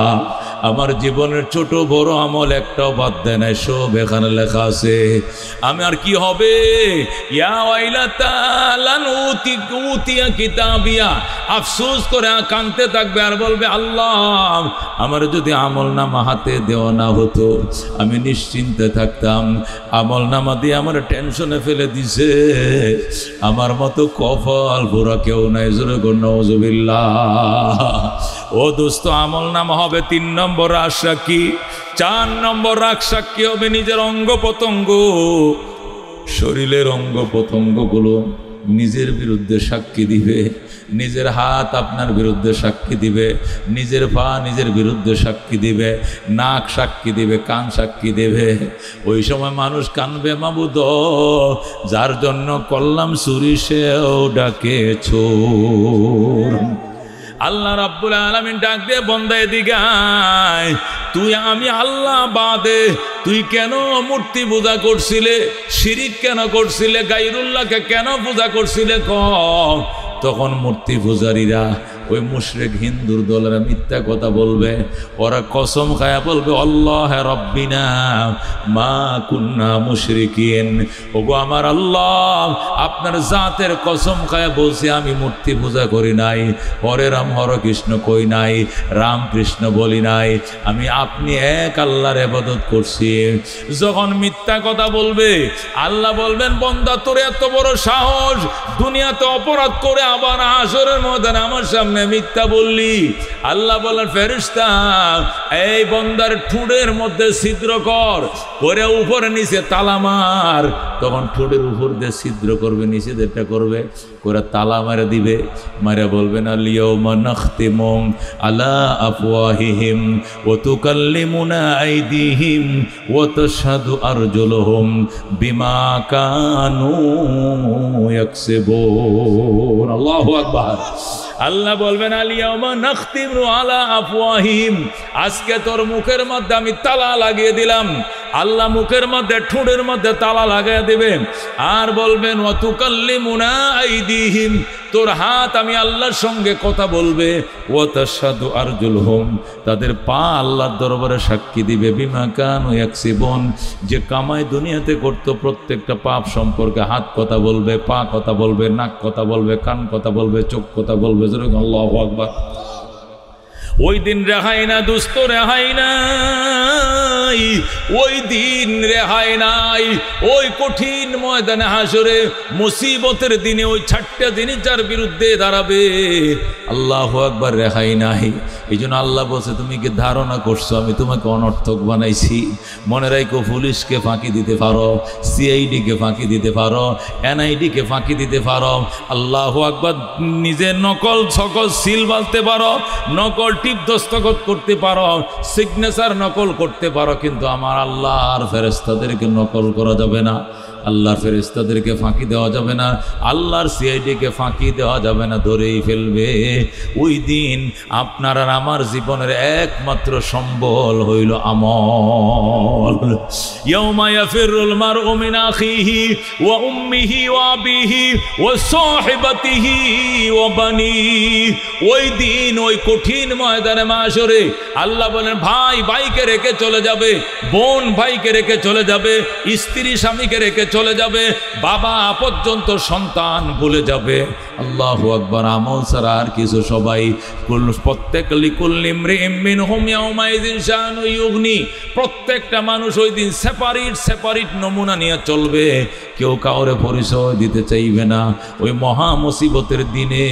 আমার জীবনের ছোট বড় আমল একটাও বাদ দেয় না, সব এখানে লেখা আছে। আমি আর কি হবে? ইয়া ওয়াইলাতা লান উতিয়া কিতাবিয়া, আফসোস করে কাঁদতে থাকবে আর বলবে আল্লাহ আমার যদি আমলনামা হাতে দেওয়া না হতো, আমি নিশ্চিন্তে থাকতাম। আমলনামা দিয়ে আমার টেনশনে ফেলে দিছে, আমার মতো কপাল পোড়া কেউ নাই। জোরে কর নাউজুবিল্লাহ। ও দোস্ত, আমলনামা হবে 3 নম্বর রাগ সাক্ষী। 4 নম্বর রাগ সাক্ষী হবে নিজের অঙ্গ প্রত্যঙ্গ। শরীরের অঙ্গ প্রত্যঙ্গগুলো নিজের বিরুদ্ধে সাক্ষী দিবে। নিজের হাত আপনার বিরুদ্ধে সাক্ষী দিবে, নিজের পা নিজের বিরুদ্ধে সাক্ষী দিবে, নাক সাক্ষী দিবে, কান সাক্ষী দেবে। ওই সময় মানুষ কানবে, মাবুদ যার জন্য করলাম চুরি সেও ডাকে চোর। আল্লাহ রাব্বুল আলামিন ডাক দিয়ে বন্দা এদিকে আয়, তুই আমি আল্লাহ বাদে তুই কেন মূর্তি পূজা করছিলে, শিরিক কেন করছিলে, গায়রুল্লাহকে কেন পূজা করছিলে? তখন মূর্তি পূজারীরা ওই মুশরিক হিন্দুর দলেরা মিথ্যা কথা বলবে, ওরা কসম খায়া বলবে আল্লাহ রব্বিনা মা কুন্না মুশরিকিন, ওগো আমার আল্লাহ আপনার জাতের কসম খায়া বলছি আমি মূর্তি পূজা করি নাই, হরে রাম হরে কৃষ্ণ কই নাই, রাম কৃষ্ণ বলি নাই, আমি আপনি এক আল্লাহর ইবাদত করছি। যখন মিথ্যা কথা বলবে আল্লাহ বলবেন বান্দা তোর এত বড় সাহস, দুনিয়াতে অপরাধ করে আবার হাসরের ময়দানে আমার সামনে মিথ্যা বললি। আল্লাহ বলেন ফেরেশতা এই বান্দার ঠোঁটের মধ্যে ছিদ্র কর, করে উপরে নিচে তালা মার। তখন ঠোঁটের উপর দিয়ে ছিদ্র করবে, নিচে যেটা করবে করে তালা মারে দিবে, মারে বলবেন আল ইয়াউমা নাখতিমু আলা আফওয়াহিহিম ওয়া তুকাল্লিমুনা আইদিহিম ওয়া তাশহাদু আরজুলুহুম বিমা কানু ইয়াকসিবুন। আল্লাহু আকবার। আল্লাহ বলবেন আল ইয়াউমা নাখতিমু আলা আফওয়াহিহিম, আজকে তোর মুখের মধ্যে আমি তালা লাগিয়ে দিলাম। আল্লাহ মুখের মধ্যে ঠোঁটের মধ্যে তালা লাগিয়ে দেবেন আর বলবেন ওয়া তুকাল্লিমুনা আইদিহিম, তোর হাত আমি আল্লাহর সঙ্গে কথা বলবে, ওয়া তাশহাদু আরজুলহুম, তাদের পা আল্লাহর দরবারে সাক্ষী দিবে, বিমা কানু ইয়াকসিবুন, যে কামাই দুনিয়াতে করতো প্রত্যেকটা পাপ সম্পর্কে হাত কথা বলবে, পা কথা বলবে, নাক কথা বলবে, কান কথা বলবে, চোখ কথা বলবে। আল্লাহু আকবার। ওই দিন রেহাই না দোস্ত, রেহাই নাই, ওই দিন রেহাই নাই। ওই কঠিন ময়দানে হাসরে মুসিবতের দিনে ওই 6টা জিনিস যার বিরুদ্ধে দাঁড়াবে, আল্লাহু আকবার, রেহাই নাই। এই জন্য আল্লাহ বলছে তুমি কি ধারণা করছো আমি তোমাকে অনর্থক বানাইছি? মনে রাখো পুলিশকে ফাঁকি দিতে পারো, সিআইডিকে ফাঁকি দিতে পারো, এনআইডিকে ফাঁকি দিতে পারো, আল্লাহু আকবার, নিজের নকল সকল সিল বালতে পারো, নকল টিপ দস্তখত করতে পারো, সিগনেচার নকল করতে পারো, কিন্তু আমার আল্লাহর ফেরেশতাদেরকে নকল করা যাবে না, আল্লাহর ফেরেশতাদেরকে ফাঁকি দেওয়া যাবে না, আল্লাহর সিআইডিকে ফাঁকি দেওয়া যাবে না, ধরেই ফেলবে। ওই দিন আপনার আর আমার জীবনের একমাত্র সম্বল হইল আমল। ইয়াউমা ইয়াফিরুল মারউ মিন আখিহি ওয়া উম্মিহি ওয়া আবিহি ওয়া সাহিবাতিহি ওয়া বানিহি। ওই দিন ওই কঠিন ময়দানে মাশরে আল্লাহ বলেন ভাই ভাইকে রেখে চলে যাবে, বোন ভাইকে রেখে চলে যাবে, স্ত্রী স্বামীকে রেখে চলে যাবে, বাবা পর্যন্ত সন্তান ভুলে যাবে। আল্লাহু আকবার। আমল ছাড়া আর কিছু সবাই প্রত্যেকটা মানুষ ওই দিন সেপারেট নমুনা নিয়ে চলবে, কেউ কাউরে পরিচয় দিতে চাইবে না। ওই মহা মুসিবতের দিনে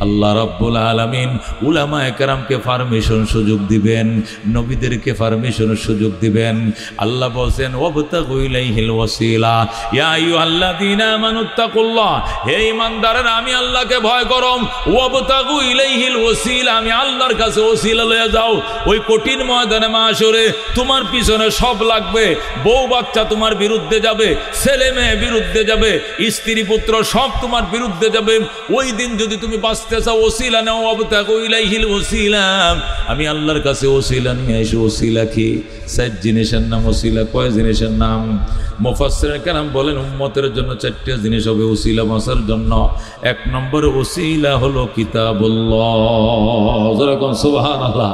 আল্লাহ রাব্বুল আলামিন উলামায়ে কেরামকে পারমিশন সুযোগ দিবেন, নবীদেরকে পারমিশন সুযোগ দিবেন। আল্লাহ বলেন ওয়াবতাগু ইলাইহিল ওয়াসিলা ইয়া আইয়ুহাল্লাযীনা আমানুত্তাকুল্লাহ, হে ঈমানদাররা আমি আল্লাহকে ভয় করো, ওয়াবতাগু ইলাইহিল ওয়াসিলা, আমি আল্লাহর কাছে ওসিলা লয়ে যাও। ওই কঠিন ময়দানে মাশরে তোমার পিছনে সব লাগবে, বউ বাচ্চা তোমার বিরুদ্ধে যাবে, ছেলে মেয়ে বিরুদ্ধে যাবে, স্ত্রী পুত্র সব তোমার বিরুদ্ধে যাবে। ওই দিন যদি তুমি বাঁচতে চাও ওসিলা নাও, ওয়াবতাগু ইলাইহিল ওসিলা, আমি আল্লাহর কাছে ওসিলা নিয়ে এসো। ওসিলা কি? 4 জিনিসের নাম ওসিলা। কয় জিনিসের নাম? মুফাসসিরিন কেরাম বলেন উম্মতের জন্য 4টা জিনিস হবে ওসিলা বাঁচার জন্য। 1 নম্বরে ওসিলা হলো কিতাবুল্লাহ, যারা কোন সুবহানাল্লাহ।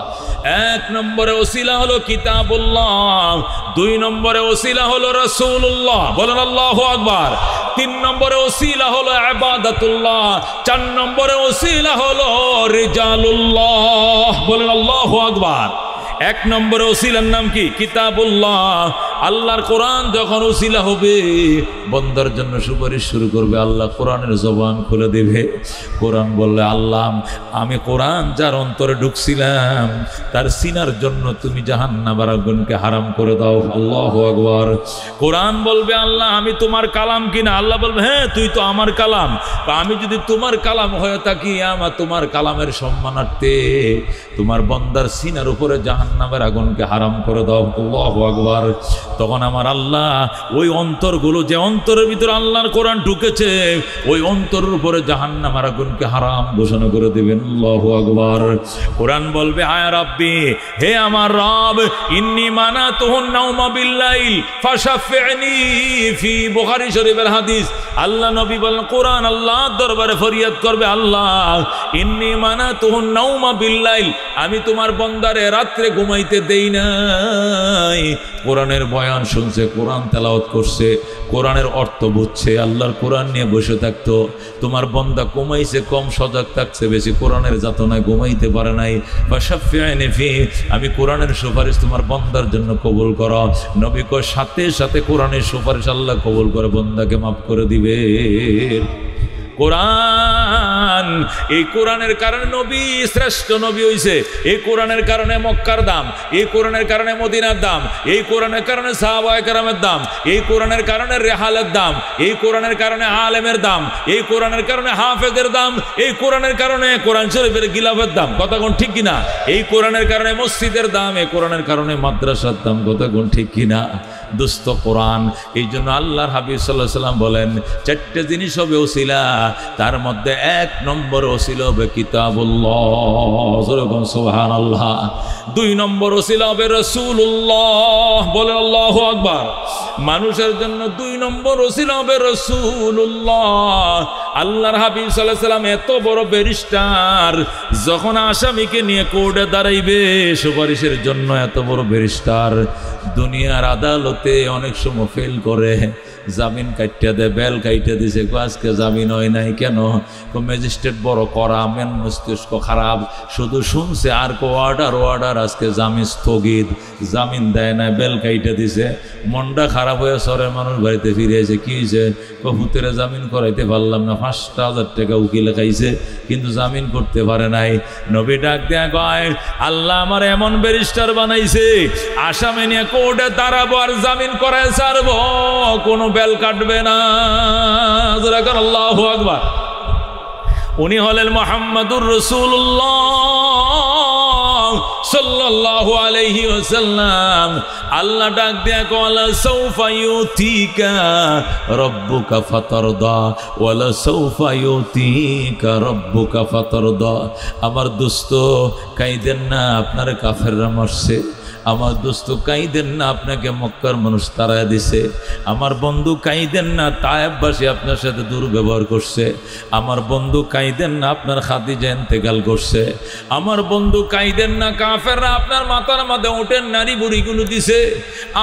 1 নম্বরে ওসিলা হলো কিতাবুল্লাহ, 2 নম্বরে ওসিলা হলো রাসূলুল্লাহ, বলেন আল্লাহু আকবার। 3 নম্বরে ওসিলা হলো ইবাদাতুল্লাহ, 4 নম্বরে ওসিলা হলো রিজালুল্লাহ, বলেন আল্লাহু আকবার। 1 নম্বরে ওসিলার নাম কি? কিতাবুল্লাহ। আল্লাহর কোরআন যখন ওসিলা হবে বন্দার জন্য সুপারিশ শুরু করবে, আল্লাহ কোরআনের জবান খুলে দেবে। কোরআন বললে আল্লাহ আমি কোরআন যার অন্তরে ঢুকছিলাম তার সিনার জন্য তুমি জাহান্নামের আগুনকে হারাম করে দাও। আল্লাহু আকবার। কোরআন বলবে আল্লাহ আমি তোমার কালাম কিনা? আল্লাহ বলবে হ্যাঁ তুই তো আমার কালাম। আমি যদি তোমার কালাম হয়ে থাকি আমার তোমার কালামের সম্মানার্থে তোমার বন্দার সিনার উপরে জাহান্নামের আগুনকে হারাম করে দাও। আল্লাহু আকবার। তখন আমার আল্লাহ ওই অন্তরগুলো, যে অন্তরের ভিতরে আল্লাহর কোরআন ঢুকেছে, ওই অন্তরের উপরে জাহান্নামের আগুনকে হারাম ঘোষণা করে দিবেন। আল্লাহু আকবার। কোরআন বলবে, আয় রাব্বি, হে আমার রব, ইন্নী মানাতুহুন নাওমা বিল্লাইল ফাশাফি'নি ফি। বুখারী শরীফের হাদিস। আল্লাহ নবী বলেন, কোরআন আল্লাহর দরবারে ফরিয়াদ করবে, আল্লাহ ইন্নী মানাতুহুন নাওমা বিল্লাইল, আমি তোমার বান্দারে রাত্রে ঘুমাইতে দেই নাই। কোরআনের বয়ান শুনছে, কোরআন তেলাওয়াত করছে, কোরআনের অর্থ বুঝছে, আল্লাহর কোরআন নিয়ে বসে থাকতো। তোমার বান্দা ঘুমাইছে কম, সজাগ থাকছে বেশি, কোরআনের যাতনায় ঘুমাইতে পারে নাই। ফাশাফি'নি ফি, আমি কোরআনের সুপারিশ তোমার বান্দার জন্য কবুল করো। নবী কয়, সাথে সাথে কোরআনের সুপারিশ আল্লাহ কবুল করে বান্দাকে মাফ করে দিবে। কোরআন, এই কোরআনের কারণে নবী শ্রেষ্ঠ নবী হইছে। এই কোরআনের কারণে মক্কার দাম, এই কোরআনের কারণে মদিনার দাম, এই কোরআনের কারণে সাহাবায়ে কেরামের দাম, এই কোরআনের কারণে রেহালের দাম, এই কোরআনের কারণে আলেমের দাম, এই কোরআনের কারণে হাফেজের দাম, এই কোরআনের কারণে কোরআন শরীফের গিলাফের দাম। কথা কোন ঠিক কিনা? এই কোরআনের কারণে মসজিদের দাম, এই কোরআনের কারণে মাদ্রাসার দাম। কথা কোন ঠিক কিনা? দুস্থ কোরআন। এই জন্য আল্লাহর হাবিব সাল্লাল্লাহু আলাইহি ওয়াসাল্লাম বলেন, চারটে জিনিস হবে ওসিলা, তার মধ্যে এক নম্বর ওসিলা হবে কিতাবুল্লাহ, সুবহানাল্লাহ। দুই নম্বর ওসিলা হবে রাসূলুল্লাহ, বলেন আল্লাহু আকবার। মানুষের জন্য দুই নম্বর ওসিলা হবে রাসূলুল্লাহ। আল্লাহর হাবিব সাল্লাল্লাহু আলাইহি ওয়াসাল্লাম এত বড় ব্যারিস্টার, যখন আসামিকে নিয়ে কোর্টে দাঁড়াইবে সুপারিশের জন্য, এত বড় ব্যারিস্টার দুনিয়ার আদালতে অনেক সময় ফেল করে, জামিন কাইটা দেয়, বেল কাইটা দিছে, আজকে জামিন হয় নাই কেন? ম্যাজিস্ট্রেট বড় করা, মেন মস্তিষ্ক খারাপ, শুধু শুনছে আর অর্ডার, আজকে জামিন স্থগিত, জামিন দেয় না, বেল কাইটা দিছে, মনটা খারাপ হয়ে শহরের মানুষ বাড়িতে ফিরে এসে কি হয়েছে? হুতেরে জামিন করাইতে পারলাম না, 5,000 টাকা উকিলে খাইছে, কিন্তু জামিন করতে পারে নাই। নবী ডাক দেয়া কয়, আল্লাহ আমার এমন ব্যারিস্টার বানাইছে, আসামি নিয়ে কোর্টে দাঁড়াবো আর জামিন করায় ছাড়বো, কোনো বেল কাটবে না। আল্লাহু আকবার। উনি হলেন মুহাম্মাদুর রাসূলুল্লাহ সাল্লাল্লাহু আলাইহি ওয়াসাল্লাম। আল্লাহ ডাক দেয়া কলা, সাউফা ইউতিকা রাব্বুকা ফাতারদা ওয়ালা সাউফা ইউতিকা রাব্বুকা ফাতারদা। আমার দোস্ত কাইদেন না, আপনার কাফেররা মারছে। আমার দোস্ত কাইদেন না, আপনাকে মক্কার মানুষ তাড়ায় দিছে। আমার বন্ধু কাইদেন না, তায়েববাসী আপনার সাথে দুর্ব্যবহার করছে। আমার বন্ধু কাইদেন না, আপনার খাদিজা ইন্তেকাল করছে। আমার বন্ধু কাইদেন না, কাফেররা আপনার মাথার মাঝে উঠেন নারী বুড়িগুলো দিছে।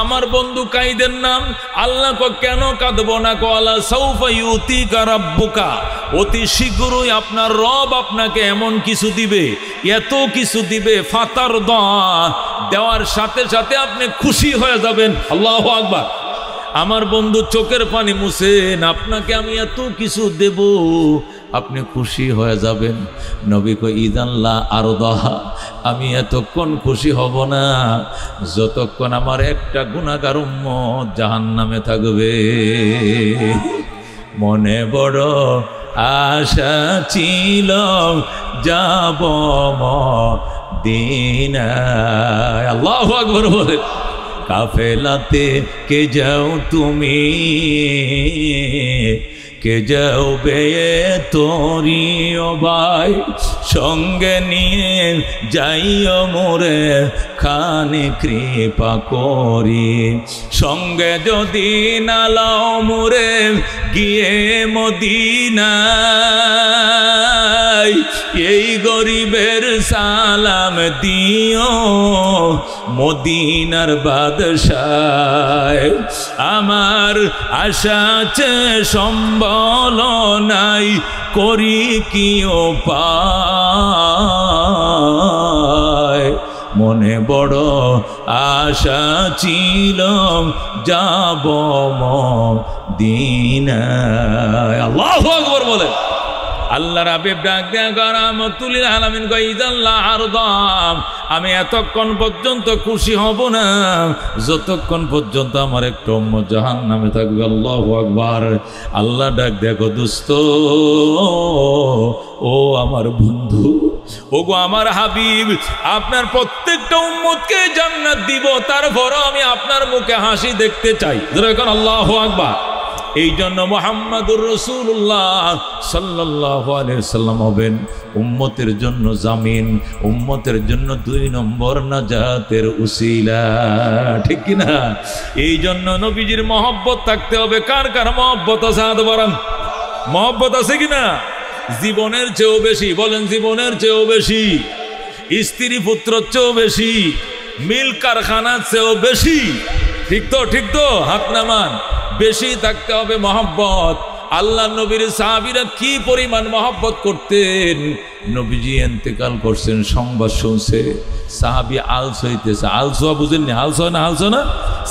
আমার বন্ধু কাইদেন না। আল্লাহ কেন কাঁদবো না? কলা সাউফা ইউতিকা রাব্বুকা, অতি শীঘ্রই আপনার রব আপনাকে এমন কিছু দিবে, এত কিছু দিবে, ফাতারদা, দেওয়ার সাথে সাথে আপনি খুশি হয়ে যাবেন। আল্লাহু আকবার। আমার বন্ধু চোখের পানি মুছেন, আপনাকে আমি এত কিছু দেব, আপনি খুশি হয়ে যাবেন। নবী কই, ইদাল্লা আরদাহা, আমি এতক্ষণ খুশি হব না যতক্ষণ আমার একটা গুনাহগার উম্মত জাহান্নামে থাকবে। মনে বড় আশা ছিল যাব মদিনায়। আল্লাহু আকবার বলে, কাফেলাতে কে যাও তুমি, কে যাও বে তোরি ও ভাই, সঙ্গে নিয়ে যাইও মোরে খানে কৃপা করি। সঙ্গে যদি নালাও মোরে গিয়ে মদিনায়, এই গরিবের সালাম দিও মদিনার বাদশাহ। আমার আশা আছে সম্বল নাই, করি কি উপায়। মনে বড় আশা ছিল যাব মদিনায়। আল্লাহু আকবার বলে। আল্লাহর হাবিব ডাক দেয়া রাহমাতুল লিল আলামিন কইদাল্লাহ আরদাম, আমি এতক্ষণ পর্যন্ত খুশি হব না যতক্ষণ পর্যন্ত আমার একটা উম্মত জাহান্নামে থাকবে। আল্লাহু আকবার। আল্লাহ ডাক দেখো, দোস্ত ও আমার বন্ধু, ওগো আমার হাবিব, আপনার প্রত্যেকটা উম্মতকে জান্নাত দিব, তারপরও আমি আপনার মুখে হাসি দেখতে চাই। এখন আল্লাহু আকবার। এই জন্য মুহাম্মাদুর রাসূলুল্লাহ সাল্লাল্লাহু আলাইহি সাল্লাম হবেন উম্মতের জন্য জামিন, উম্মতের জন্য 2 নম্বর নাজাতের উসিলা, ঠিক কি না? এই জন্য নবীজির মহব্বত থাকতে হবে। কার কার মহব্বত আছে হাত বাড়ান। মহব্বত আছে কিনা? জীবনের চেয়েও বেশি, বলেন জীবনের চেয়েও বেশি, স্ত্রী পুত্রের চেয়েও বেশি, মিল কারখানার চেয়েও বেশি, ঠিক তো? ঠিক তো? হাত নামান। বেশি থাকতে হবে মহব্বত। আল্লাহ নবীর সাহাবীরা কি পরিমাণ মহব্বত করতেন। নবীজি ইন্তেকাল করছেন, সংবাদ শুনছে, সাহাবী আলস হইতেছে। আলসোয়া বুঝেননি? আলসোয়া না, আলসো না।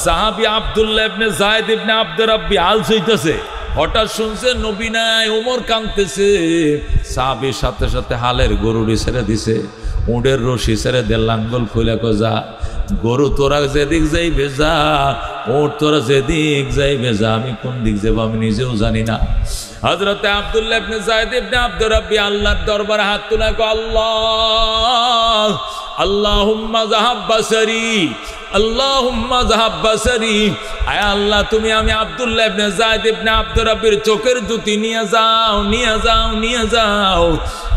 সাহাবী আব্দুল্লাহ ইবনে যায়েদ ইবনে আব্দুর রাব্বি আলস হইতেছে। হঠাৎ শুনছে নবী নাই, ওমর কাঁদতেছে। সাহাবীর সাথে সাথে হালের গরুটি ছেড়ে দিছে, উঁটের রশি ছেড়ে দে, লাঙ্গল খুলে যা, গরু তোরা যেদিক যাইবে যা, ওট তোরা যেদিক যাইবে যা, আমি কোন দিক যাবো আমি নিজেও জানি না। হযরতে আব্দুল্লাহ ইবনে যায়েদ ইবনে আব্দুর রাব্বি আল্লাহর দরবারে হাত তুলে আল্লাহ, আল্লাহুম্মা যাহাব বাসারি, আল্লাহুম্মা যাহাব বাসারি। আয় আল্লাহ, তুমি আমি আব্দুল্লাহ ইবনে যায়েদ ইবনে আব্দুর রাব্বির চোখের জ্যোতি নিয়ে যাও, নিয়ে যাও, নিয়ে যাও।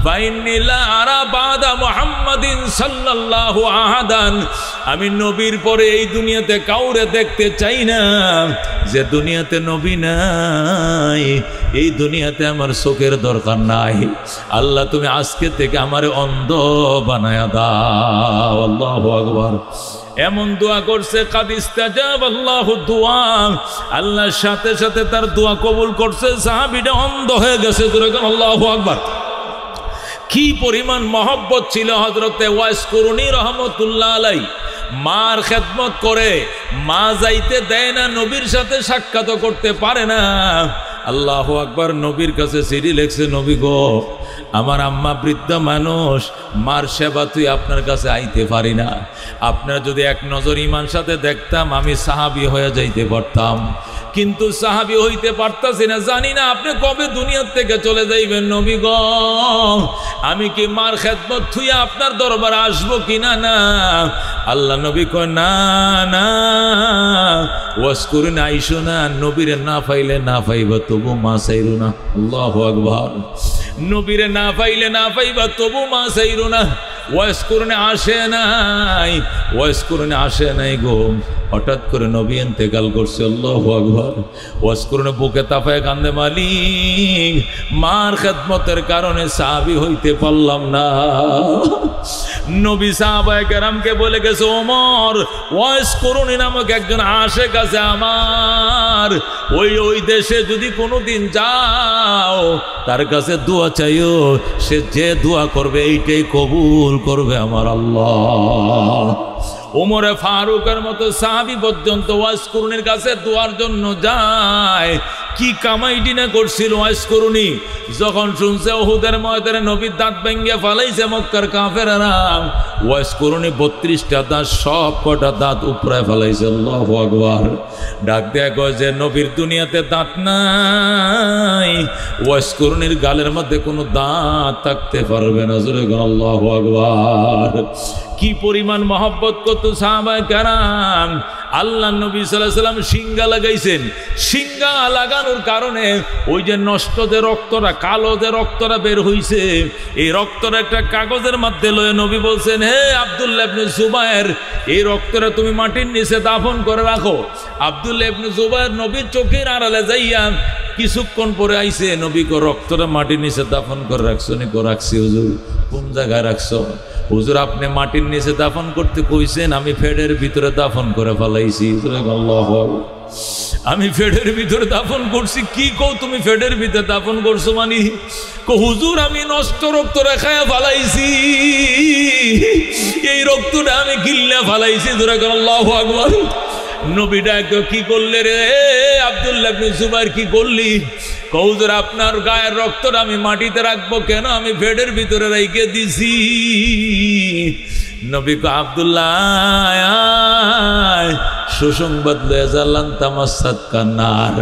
ফাইন্নী লা আরা বাদা মুহাম্মাদিন সাল্লাল্লাহু আহাদান, আমি নবীর পরে এই দুনিয়াতে কাউরে দেখতে চাই না। যে দুনিয়াতে নবী নাই, এই দুনিয়াতে আমার চোখের দরকার নাই। আল্লাহ তুমি আজকে থেকে আমারে অন্ধ বানায়া দাও। আল্লাহু আকবার। এমন দোয়া করছে, কাদ ইস্তাজাব আল্লাহু দুআ, আল্লাহর সাথে সাথে তার দোয়া কবুল করছে। সাহাবীটা অন্ধ হয়ে গেছে। আল্লাহু আকবার। কি পরিমাণ মহব্বত ছিল হযরতে ওয়াইস করুনি রহমতুল্লাহ আলাই। মার খেদমত করে, মা যাইতে দেয় না, নবীর সাথে সাক্ষাৎ করতে পারে না। আল্লাহু আকবার। নবীর কাছে চিঠি লিখছে, নবী গো, আমার আম্মা বৃদ্ধ মানুষ, মার সেবা তুই আপনার কাছে আইতে পারি না। আপনার যদি এক নজর ইমান সাথে দেখতাম, আমি সাহাবী হয়ে যাইতে পারতাম, কিন্তু সাহাবী হইতে পারতাছি না। জানি না আপনি কবে দুনিয়ার থেকে চলে যাইবেন। নবী গো, আমি কি মার খেদমত থুইয়া আপনার দরবারে আসবো কিনা? না। আল্লাহ নবী কয় না না, ওয়াজ করে না, আইসো না। নবীরে না পাইলে না পাইবা, তবু মা চাইরো না। আল্লাহু আকবার। নবীরে না পাইলে না পাইবা, তবু মা চাইরো না। ওয়াজ করনে আসে নাই, ওয়াজ করনে আসে নাই গো। হঠাৎ করে নবী ইন্তেকাল করছে। আল্লাহু আকবার। ওয়াজ করনে বুকে তাপায় কান্দে, মালিক, মার খেদমতের কারণে সাহাবী হইতে পারলাম না। নবী সাহাবায়ে কেরামকে বলে গেছে, ওমর, ওয়াজ করুনি নামক একজন আশেক আছে আমার, ওই দেশে যদি কোনোদিন যাও, তার কাছে দোয়া চাইও, সে যে দোয়া করবে এইটাই কবুল করবে আমার আল্লাহ। ওমরে ফারুকের মতো সাহাবী পর্যন্ত ওয়াজ করুনির কাছে দোয়ার জন্য যায়। কি কামাইটি না করছিল ওয়াজ করুনি। যখন শুনছে উহুদের ময়দানে নবীর দাঁত ভেঙে ফালাইছে মক্কার কাফেররা, ওয়াজ করুনি 32টা দাঁত, সব কটা দাঁত উপড়ায় ফেলাইছে। আল্লাহু আকবার। ডাক দেয়া কয় যে নবীর দুনিয়াতে দাঁত নাই, ওয়াজ করুনির গালের মধ্যে কোনো দাঁত থাকতে পারবে না। জোরে বলেন আল্লাহু আকবার। কি পরিমাণ মহব্বত করত সাহাবায়ে কেরাম। আল্লাহ নবী সাল্লাল্লাহু আলাইহি সাল্লাম সিঙ্গা লাগাইছেন। সিঙ্গা লাগানোর কারণে ওই যে নষ্ট যে রক্তটা, কালো যে রক্তটা বের হইছে, এই রক্তটা একটা কাগজের মধ্যে লয়ে নবী বলছেন, হে আব্দুল্লাহ ইবনে জুবায়ের, এই রক্তটা তুমি মাটির নিচে দাফন করে রাখো। আব্দুল্লাহ ইবনে জুবায়ের নবীর চোখের আড়ালে যাইয়া কিছুক্ষণ পরে আইছে, নবী কো রক্তটা মাটির নিচে দাফন করে রাখছো? নি কো রাখছি হুজুর। কোন জায়গায় রাখছো? হুজুর আপনি মাটির নিচে দাফন করতে কইছেন, আমি ফেডের ভিতরে দাফন করে ফেলাইছি। আল্লাহু আকবার। আমি ফেডের ভিতরে দাফন করছি? কি কও তুমি ফেডের ভিতরে দাফন করছো? মানি কো হুজুর আমি নষ্ট রক্ত রেখায় ফেলাইছি, এই রক্তটা আমি গিল্লা ফেলাইছি। আল্লাহু আকবার। নবী ডাক, কি করলে রে আব্দুল্লাহ ইবনে জুবায়ের, কি করলি? হুজুর আপনার গায়ের রক্তটা আমি মাটিতে রাখবো কেন? আমি ফেডের ভিতরে রেখে দিছি। নবী কো আব্দুল্লাহ সুসংবাদ লয়ে জালান তামাসাত কান্নার,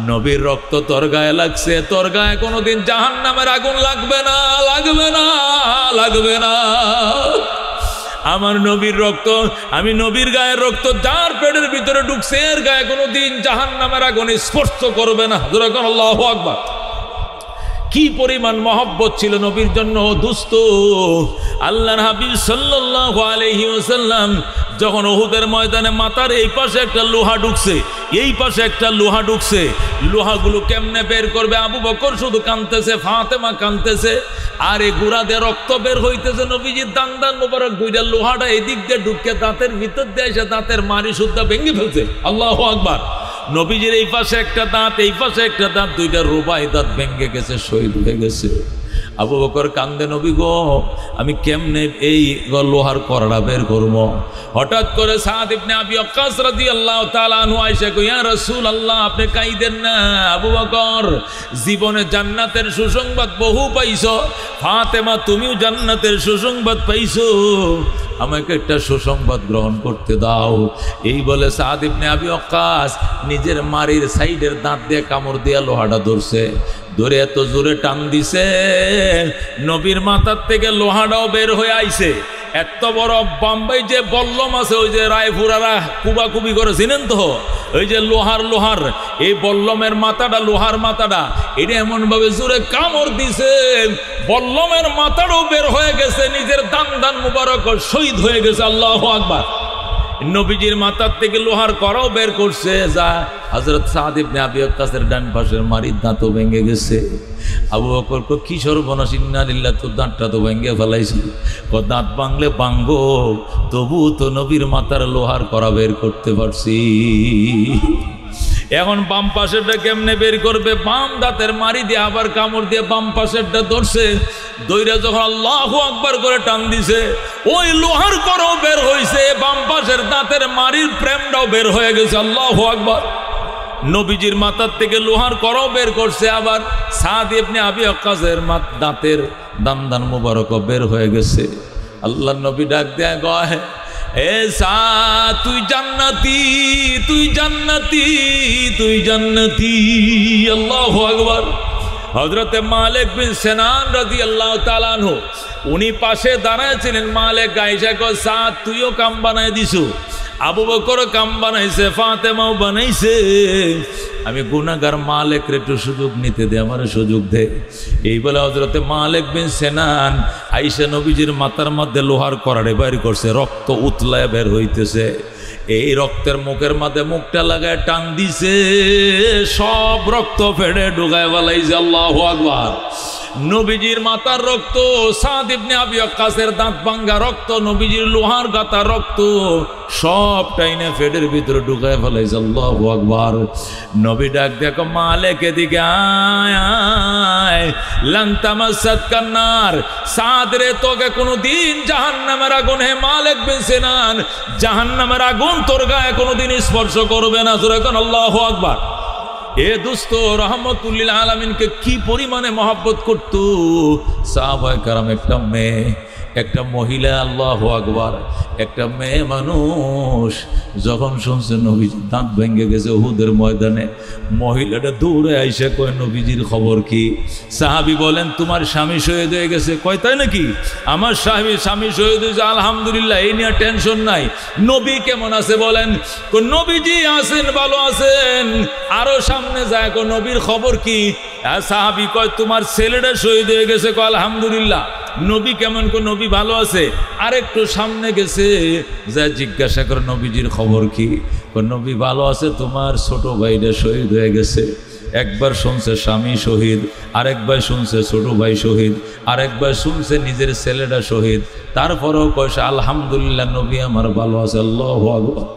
নবীর রক্ত তোর গায়ে লাগছে, তোর গায়ে কোনোদিন জাহান্নামের আগুন লাগবে না, লাগবে না, লাগবে না। আমার নবীর রক্ত, আমি নবীর গায়ের রক্ত যার পেটের ভিতরে ঢুকছে এর গায়ে কোনোদিন জাহান্নামের আগুন স্পর্শ করবে না। যখন আল্লাহু আকবার। কি পরিমাণ মহব্বত ছিল নবীর জন্য দুস্ত। আল্লাহর হাবিব সাল্লাল্লাহু আলাইহি ওয়াসাল্লাম যখন উহুদের ময়দানে মাথার এই পাশে একটা লোহা ঢুকছে, এই পাশে একটা লোহা ঢুকছে, লোহাগুলো কেমনে বের করবে? আবু বকর শুধু কাঁদতেছে, ফাতেমা কাঁদতেছে, আর এই গুড়া দিয়ে রক্ত বের হইতেছে। নবীজির দান মোবারক দুইটা লোহাটা এদিক দিয়ে ঢুকে দাঁতের ভিতর দিয়ে এসে দাঁতের মারি সুদ্ধা ভেঙে ফেলছে। আল্লাহু আকবার। নবীজির এই পাশে একটা দাঁত, এই পাশে একটা দাঁত, দুইটা রুবাই দাঁত ভেঙে গেছে, শহীদ হয়ে গেছে। আবু বকর কান্দে, নবী গো আমি কেমনে এই লোহার কড়া বের করব? হঠাৎ করে সাদ ইবনে আবি ওয়াক্কাস রাদিয়াল্লাহু তাআলা আনহু আয়েশা কই, ইয়া রাসূলুল্লাহ আপনি কাইদেন না। আবু বকর জীবনে জান্নাতের সুসংবাদ বহু পাইছো, ফাতেমা তুমিও জান্নাতের সুসংবাদ পাইছো, আমাকে একটা সুসংবাদ গ্রহণ করতে দাও। এই বলে সাদ ইবনে আবি ওয়াক্কাস নিজের মারির সাইডের দাঁত দিয়ে কামড় দিয়ে লোহাটা ধরছে, ধরে এত জোরে টান দিছে নবীর মাথার থেকে লোহাটাও বের হয়ে আইছে। এত বড় বাম্বাই যে বল্লম আছে, ওই যে রায়পুরারা কুবাকুবি করে চিনেন তো, ওই যে লোহার এই বল্লমের মাথাটা, লোহার মাথাটা, এটা এমন ভাবে জোরে কামড় দিছে বল্লমের মাথাটাও বের হয়ে গেছে, নিজের দান মুবারক শহীদ হয়ে গেছে। আল্লাহু আকবার। নবীজির মাথার থেকে লোহার কড়াও বের করছে, যা হযরত সাদ ইবনে আবি ওয়াক্কাসের ডান পাশের মারির দাঁতও ভেঙে গেছে। আবু বকর কো কি সর্বনাশ, ইন্না লিল্লাহ, তোর দাঁতটা তো ভেঙে ফেলাইছিল। দাঁত ভাঙলে ভাঙবো, তবু তো নবীর মাথার লোহার কড়া বের করতে পারছি। এখন বাম পাশেরটা কেমনে বের করবে? বাম দাঁতের মারি দিয়ে আবার কামড় দিয়ে বাম পাশেরটা ধরছে, দইরা যখন আল্লাহু আকবার করে টান দিছে, ওই লোহার কড়াও বের হইছে, বাম পাশের দাঁতের মারির প্রেমটাও বের হয়ে গেছে। আল্লাহু আকবার। নবীজির মাথার থেকে লোহার কড়াও বের করছে, আবার সাদ ইবনে আবি ওয়াক্কাসের দাঁতের দান মুবারক বের হয়ে গেছে। আল্লাহর নবী ডাক দেয়া কয়, এ সাদ তুই জান্নাতি, তুই জান্নাতি, তুই জান্নাতি। আল্লাহু আকবার। হযরতে মালিক বিন সিনান রাদিয়াল্লাহু তাআলা আনহু উনি পাশে দাঁড়াইছিলেন। মালিক আয়েশা কয়, সাদ তুইও কাম বানাই দিছু, আবু বকর কাম বানাইছে, ফাতেমাও বানাইছে, আমি গুনাহগার মালিকের একটু সুযোগ নিতে দে, আমার সুযোগ দে। এই বলে হযরতে মালিক বিন সিনান আয়েশা নবীজির মাথার মধ্যে লোহার কড়াড়ে বের করছে, রক্ত উতলায় বের হইতেছে। এই রক্তের মুখের মধ্যে মুখটা লাগায় টান দিছে, সব রক্ত ফেড়ে ঢুকায় ফেলাইছে। আল্লাহু আকবার। নবীজির মাথার রক্ত, সাদ ইবনে আবি ওয়াক্কাসের দাঁত ভাঙ্গা রক্ত, নবীজির লোহার গাতা রক্ত, সব টাইনে ফেডের ভিতরে ঢুকায় ফেলাইছে। আল্লাহু আকবার। নবী ডাক দেখো, মালিক এদিকে আয় আয়, লান তামাসসাতকান নার, সাদ রে তোকে কোনোদিন জাহান্নামের আগুন, হে মালিক বিন সিনান, জাহান্নামের আগুন তোর গায়ে কোনোদিন স্পর্শ করবে না। জোরে কোন আল্লাহু আকবার। এ দোস্ত রহমতুল্লিল আলামিনকে কি পরিমাণে মহব্বত করত সাহাবায়ে কেরাম। একটা মেয়ে, একটা মহিলা, আল্লাহু আকবার, একটা মেয়ে মানুষ যখন শুনছে নবীজির দাঁত ভেঙে গেছে উহুদের ময়দানে, মহিলাটা দৌড়ে আইসা কয়, নবীজির খবর কি? সাহাবী বলেন, তোমার স্বামী শহীদ হয়ে গেছে। কয় তাই নাকি? আমার স্বামী শহীদ হয়েছে, আলহামদুলিল্লাহ, এই নিয়ে টেনশন নাই। নবী কেমন আছে বলেন? নবীজি আছেন, ভালো আছেন। আরো সামনে যায়, নবীর খবর কি? সাহাবী কয়, তোমার ছেলেটা শহীদ হয়ে গেছে। কয় আলহামদুলিল্লাহ। নবী কেমন? নবী ভালো আছে। আরেকটু সামনে গেছে, যা জিজ্ঞাসা করে নবীজির খবর কি? নবী ভালো আছে, তোমার ছোট ভাইটা শহীদ হয়ে গেছে। একবার শুনছে স্বামী শহীদ, আরেকবার শুনছে ছোট ভাই শহীদ, আরেকবার শুনছে নিজের ছেলেটা শহীদ। তারপরেও কয়সা আলহামদুলিল্লাহ, নবী আমার ভালো আছে। আল্লাহু আকবার।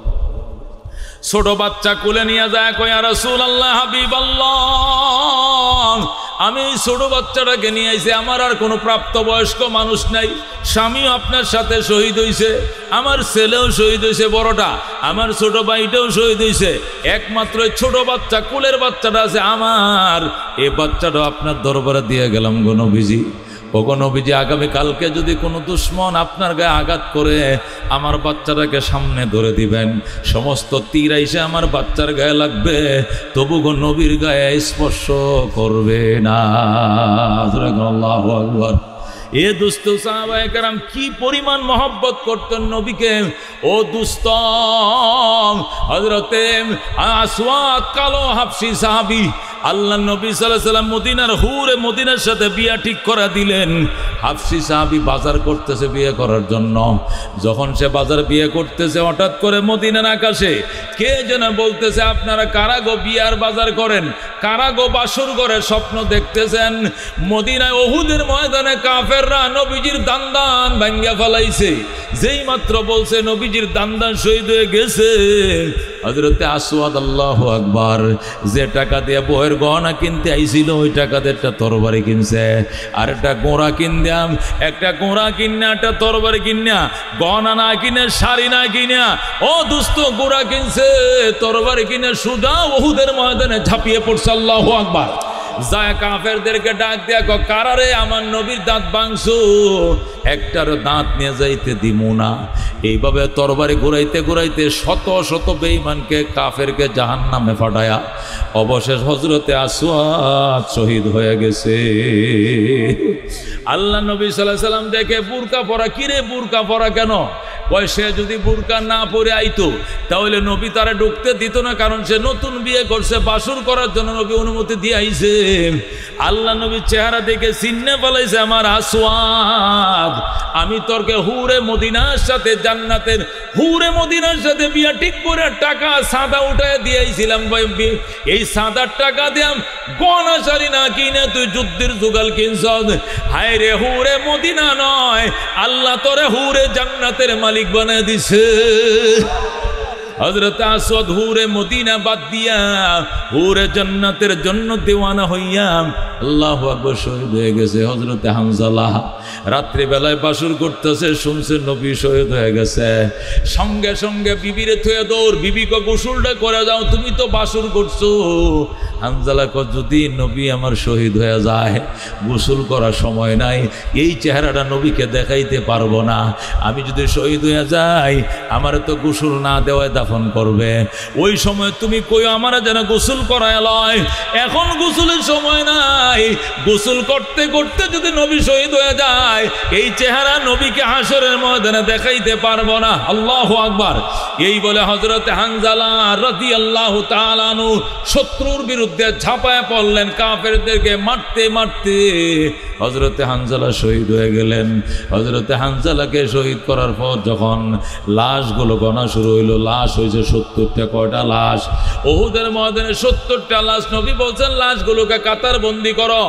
ছোট বাচ্চা কোলে নিয়ে যায়, কয় ইয়া রাসূলুল্লাহ, হাবিবাল্লাহ, আমি ছোট বাচ্চাটাকে নিয়ে আইছি, আমার আর কোনো প্রাপ্তবয়স্ক মানুষ নাই, স্বামীও আপনার সাথে শহীদ হয়েছে, আমার ছেলেও শহীদ হয়েছে বড়টা, আমার ছোট ভাইটাও শহীদ হয়েছে, একমাত্র ছোট বাচ্চা, কোলের বাচ্চাটা আছে আমার, এই বাচ্চাটা আপনার দরবারে দিয়ে গেলাম গো নবীজি। ওগো নবীজি, আগামীকালকে যদি কোনো দুশ্মন আপনার গায়ে আঘাত করে আমার বাচ্চাটাকে সামনে ধরে দিবেন, সমস্ত তীর এসে আমার বাচ্চার গায়ে লাগবে, তবু গো নবীর গায়ে স্পর্শ করবে না। আল্লাহু আকবার। এ দুস্থ সাহাবায়ে কেরাম কি পরিমাণ মহব্বত করতেন নবীকে। ও দুস্থ হযরতে আসওয়াদ কালো হাবশী সাহাবী, আল্লাহ নবী সাল্লাল্লাহু আলাইহি সাল্লাম মদিনার হুরে মদিনার সাথে বিয়া ঠিক করে দিলেন। হাবশী সাহাবী বাজার করতেছে বিয়ে করার জন্য। যখন সে বাজার বিয়ে করতেছে, হঠাৎ করে মদিনার আকাশে কে যেন বলতেছে, আপনারা কারা গো বিয়ার বাজার করেন, কারা গো বাসর করে স্বপ্ন দেখতেছেন। মদিনায় উহুদের ময়দানে কাফেররা নবীজির দান্দান ভাঙ্গা ফেলাইছে। যেই মাত্র বলছে নবীজির দান্দান শহীদ হয়ে গেছে, হযরতে আসওয়াদ, আল্লাহু আকবার, যে টাকা দিয়ে বউয়ের গহনা কিনতে আইছিল ওই টাকা দিয়ে একটা তরবারি কিনছে। আর একটা গোড়া কিনলাম, একটা গোড়া কিনা, একটা তরবারি কিনা, গহনা না কিনে, শাড়ি না কিনা, ও দুস্থ গোড়া কিনছে, তরবারি কিনে সুজা উহুদের ময়দানে ঝাঁপিয়ে পড়ছে। আল্লাহু আকবার। যায় কাফেরদেরকে ডাক দিয়া কো, কারারে আমার নবীর দাঁত ভাঙছো, একটার দাঁত নিয়ে যাইতে দিমু না। এইভাবে তরবারি ঘুরাইতে ঘুরাইতে শত শত বেঈমানকে কাফেরকে জাহান্নামে ফাটায়া অবশেষ হযরতে আসওয়াদ শহীদ হয়ে গেছে। আল্লাহ নবী সাল্লাল্লাহু আলাইহি সাল্লাম দেখে বুরকা পরা, কিরে বুরকা পরা কেন? কয় সে যদি বুরকা না পরে আইতো তাহলে নবী তারা ঢুকতে দিত না, কারণ সে নতুন বিয়ে করছে, বাসর করার জন্য নবী অনুমতি দিয়ে আইছে। আল্লাহ নবীর চেহারা দেখে চিন্নে ফেলাইছে, আমার আসওয়াদ, আমি তোরকে হুরে মদিনার সাথে, জান্নাতের হুরে মদিনার সাথে বিয়া ঠিক করে টাকা সাদা উঠায় দিয়েছিলাম, এই সাদার টাকা দিয়াম গহনা শাড়ি না কিনে তুই যুদ্ধের জোগাল কিনছ। হায় রে, হুরে মদিনা নয়, আল্লাহ তোরে হুরে জান্নাতের মালিক বানায় দিছে। হযরত আসওয়াদ হুরে মদিনা বাদ দিয়া হুরে জান্নাতের জন্য দেওয়ানা হইয়া আল্লাহু আকবার শহীদ হয়ে গেছে। হযরতে হানজালা রাত্রি বেলায় বাসর করতেছে, শুনছে নবী শহীদ হয়ে গেছে। সঙ্গে সঙ্গে বিবিরে থুয়ে দৌড়, বিবিকে গোসলটা করে যাও, তুমি তো বাসর করছো। হানজালা কয়, যদি নবী আমার শহীদ হয়ে যায়, গোসল করার সময় নাই, এই চেহারাটা নবীকে দেখাইতে পারবো না। আমি যদি শহীদ হয়ে যাই, আমার তো গোসল না দেওয়ায় দাফন করবে। ওই সময় তুমি কই আমার যেন গোসল করায় লয়, এখন গোসলের সময় নাই। গোসল করতে করতে যদি নবী শহীদ হয়ে যায়, এই চেহারা নবীকে হাসরের ময়দানে দেখাইতে পারবো না। আল্লাহু আকবার। এই বলে হযরতে হানজালা রাদিয়াল্লাহু তাআলা আনহু শত্রুর বিরুদ্ধে ঝাঁপায় পড়লেন, কাফেরদেরকে মারতে মারতে হযরতে হানজালা শহীদ হয়ে গেলেন। হযরতে হানজালাকে শহীদ করার পর যখন লাশগুলো গণা শুরু হইল, লাশ হয়েছে 70টা। কয়টা লাশ? উহুদের ময়দানে 70টা লাশ। নবী বলছেন লাশগুলোকে কাতার বন্দি করো,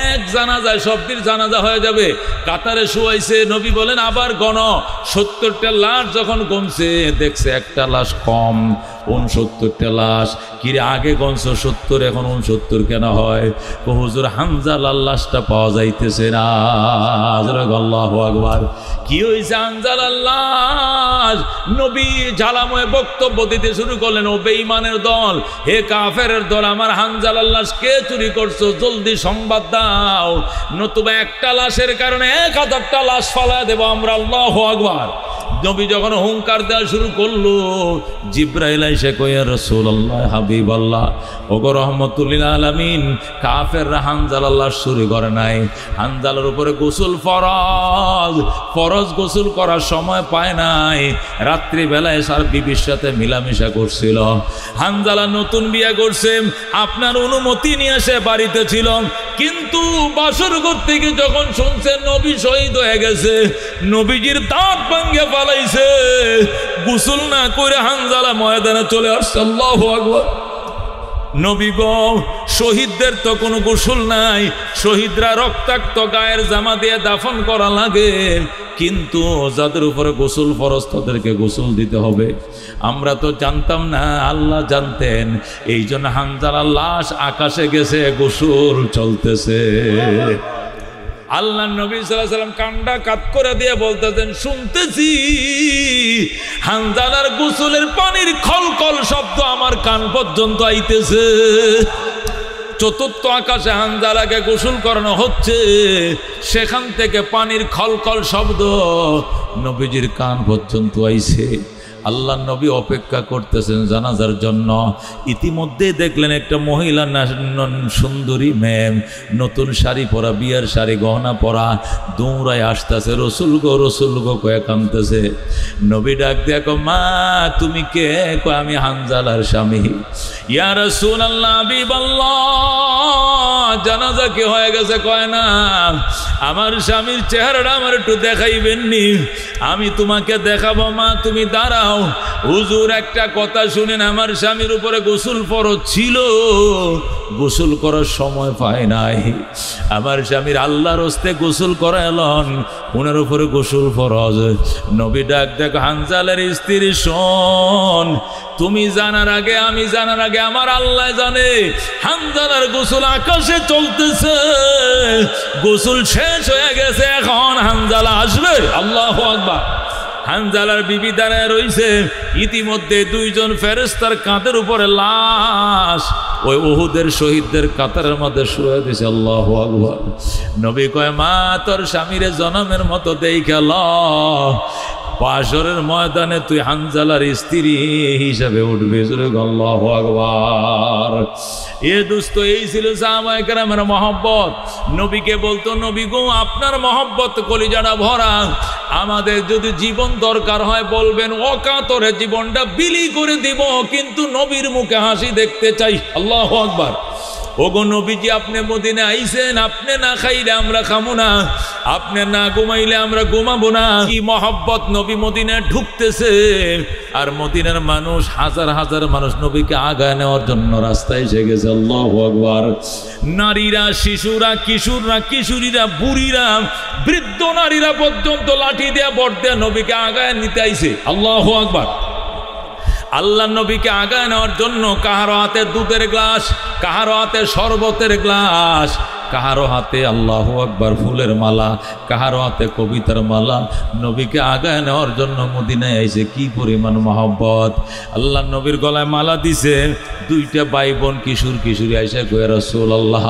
এক জানাজায় সবটির জানাজা হয়ে যাবে। কাতারে শুয়াইছে। নবী বলেন আবার গণো। 70টা লাশ যখন গনছে, দেখছে একটা লাশ কম, 69টা লাশ। কিরে আগে গনছ 70, এখন 69 কেন হয়? হুজুর হানজালার লাশটা পাওয়া যাইতেছে না। আল্লাহু আকবার। কি হয়েছে হানজালার লাশ? নবী ঝালাময় বক্তব্য দিতে শুরু করলেন, ও বেঈমানের দল, হে কাফেরের দল, আমার হানজালার লাশ কে চুরি করছো? জলদি সংবাদ দাও, নতুবা একটা লাশের কারণে 1000টা লাশ ফালায় দেব আমরা। আল্লাহু আকবার। নবী যখন হুঙ্কার দেওয়া শুরু করলো, জিব্রাইল এসে কইয়া, রাসূলুল্লাহ, হাবিবাল্লাহ, ওগো রহমতুল্লিল আলামিন, কাফেররা হানজালার লাশ চুরি করে নাই। হানজালার উপরে গোসল ফরজ, ফরজ গোসল করার সময় পায় নাই। রাত্রিবেলায় সার বিবির সাথে মিলামিশা করছিল। হানজালা নতুন বিয়ে করছে, আপনার অনুমতি নিয়ে সে বাড়িতে ছিল, কিন্তু বাসর ঘর থেকে যখন শুনছে নবী শহীদ হয়ে গেছে, নবীজির দাঁত ভাঙ্গে ফালাইছে, গোসল না করে হানজালা ময়দানে চলে আসছে। আল্লাহু আকবার। নবী গো, শহীদদের তো কোনো গোসল নাই, শহীদরা রক্তাক্ত গায়ের জামা দিয়ে দাফন করা লাগে, কিন্তু যাদের উপরে গোসল ফরজ তাদেরকে গোসল দিতে হবে। আমরা তো জানতাম না, আল্লাহ জানতেন। এই জন্য হানজালার লাশ আকাশে গেছে, গোসল চলতেছে। আল্লাহ নবী সাল্লাল্লাহু আলাইহি ওয়াসাল্লাম কান্ডা কাত করে দিয়ে বলতেছেন, শুনতেছি হানজালার গোসলের পানির খলখল শব্দ আমার কান পর্যন্ত আইতেছে। চতুর্থ আকাশে হানজালাকে গোসল করানো হচ্ছে, সেখান থেকে পানির খলখল শব্দ নবীজির কান পর্যন্ত আইছে। আল্লাহ নবী অপেক্ষা করতেছেন জানাজার জন্য। ইতিমধ্যে দেখলেন একটা মহিলা সুন্দরী মেয়ে, নতুন শাড়ি পরা, বিয়ের শাড়ি গহনা পরা, দৌড়ায় আসতেছে, রসুল গো কয়ে কাঁদতেছে। নবী ডাক দেখো, মা তুমি কে? কয় আমি হানজালার স্বামী। ইয়া রাসূলুল্লাহ, হাবিবাল্লাহ, জানাজা কি হয়ে গেছে? কয় না, আমার স্বামীর চেহারাটা আমার একটু দেখাইবেননি? আমি তোমাকে দেখাবো মা, তুমি দাঁড়াও। হুজুর একটা কথা শুনেন, আমার স্বামীর উপরে গোসল ফরজ ছিল, গোসল করার সময় পায় নাই। আমার স্বামীর আল্লাহর হস্তে গোসল করাইলেন, ওনার উপরে গোসল ফরজ। নবী ডাক দেখো, হানজালার স্ত্রী শোন, তুমি জানার আগে, আমি জানার আগে আমার আল্লাহ জানে হানজালার গোসল আকাশে চলতেছে, গোসল শেষ হয়ে গেছে, এখন হানজালা আসবে। আল্লাহু আকবার। হানজালার বিবি দাঁড়ায় রইছে, ইতিমধ্যে দুইজন ফেরেশতার কাঁধের উপরে লাশ ওই উহুদের শহীদদের কাতারের মধ্যে শুয়ে দিছে। আল্লাহু আকবার। নবী কয়, মা তোর স্বামীরে জনমের মতো দেইখা ল, পাশরের ময়দানে তুই হানজালার স্ত্রী হিসাবে উঠবি। আল্লাহু আকবার। এ দোস্ত, এই ছিল সাহাবায়ে কেরামের মহব্বত। নবীকে বলতো, নবী গো আপনার মহব্বত কলিজাটা ভরা, আমাদের যদি জীবন দরকার হয় বলবেন, অকাতরে জীবনটা বিলি করে দিব, কিন্তু নবীর মুখে হাসি দেখতে চাই। আল্লাহু আকবার। ওগো নবীজি, আপনি মদিনা আইছেন, আপনি না খাইলে আমরা খামো না, আপনি না ঘুমাইলে আমরা ঘুমাবো না। কি মহব্বত! নবী মদিনায় ঢুকতেছে, আর মদিনার মানুষ, হাজার হাজার মানুষ নবীকে আগায় নেওয়ার জন্য রাস্তায় এসে গেছে। আল্লাহু আকবার। নারীরা, শিশুরা, কিশোরীরা, বুড়িরা, বৃদ্ধ নারীরা পর্যন্ত লাঠি দেয়া বট দেয়া নবীকে আগায় নিতে আইছে। আল্লাহু আকবার। আল্লাহ নবীকে আগায় নেওয়ার জন্য কাহারো হাতে দুধের গ্লাস, কাহারো হাতে শরবতের গ্লাস, কাহারো হাতে আল্লাহু আকবার ফুলের মালা, কাহারো হাতে কবিতার মালা, নবীকে আগায় নেওয়ার জন্য মদিনায় আইছে। কি পরিমাণ মহব্বত! আল্লাহ নবীর গলায় মালা দিছে। দুইটা ভাই বোন কিশোরী আইসা কয়ে, রাসূলুল্লাহ,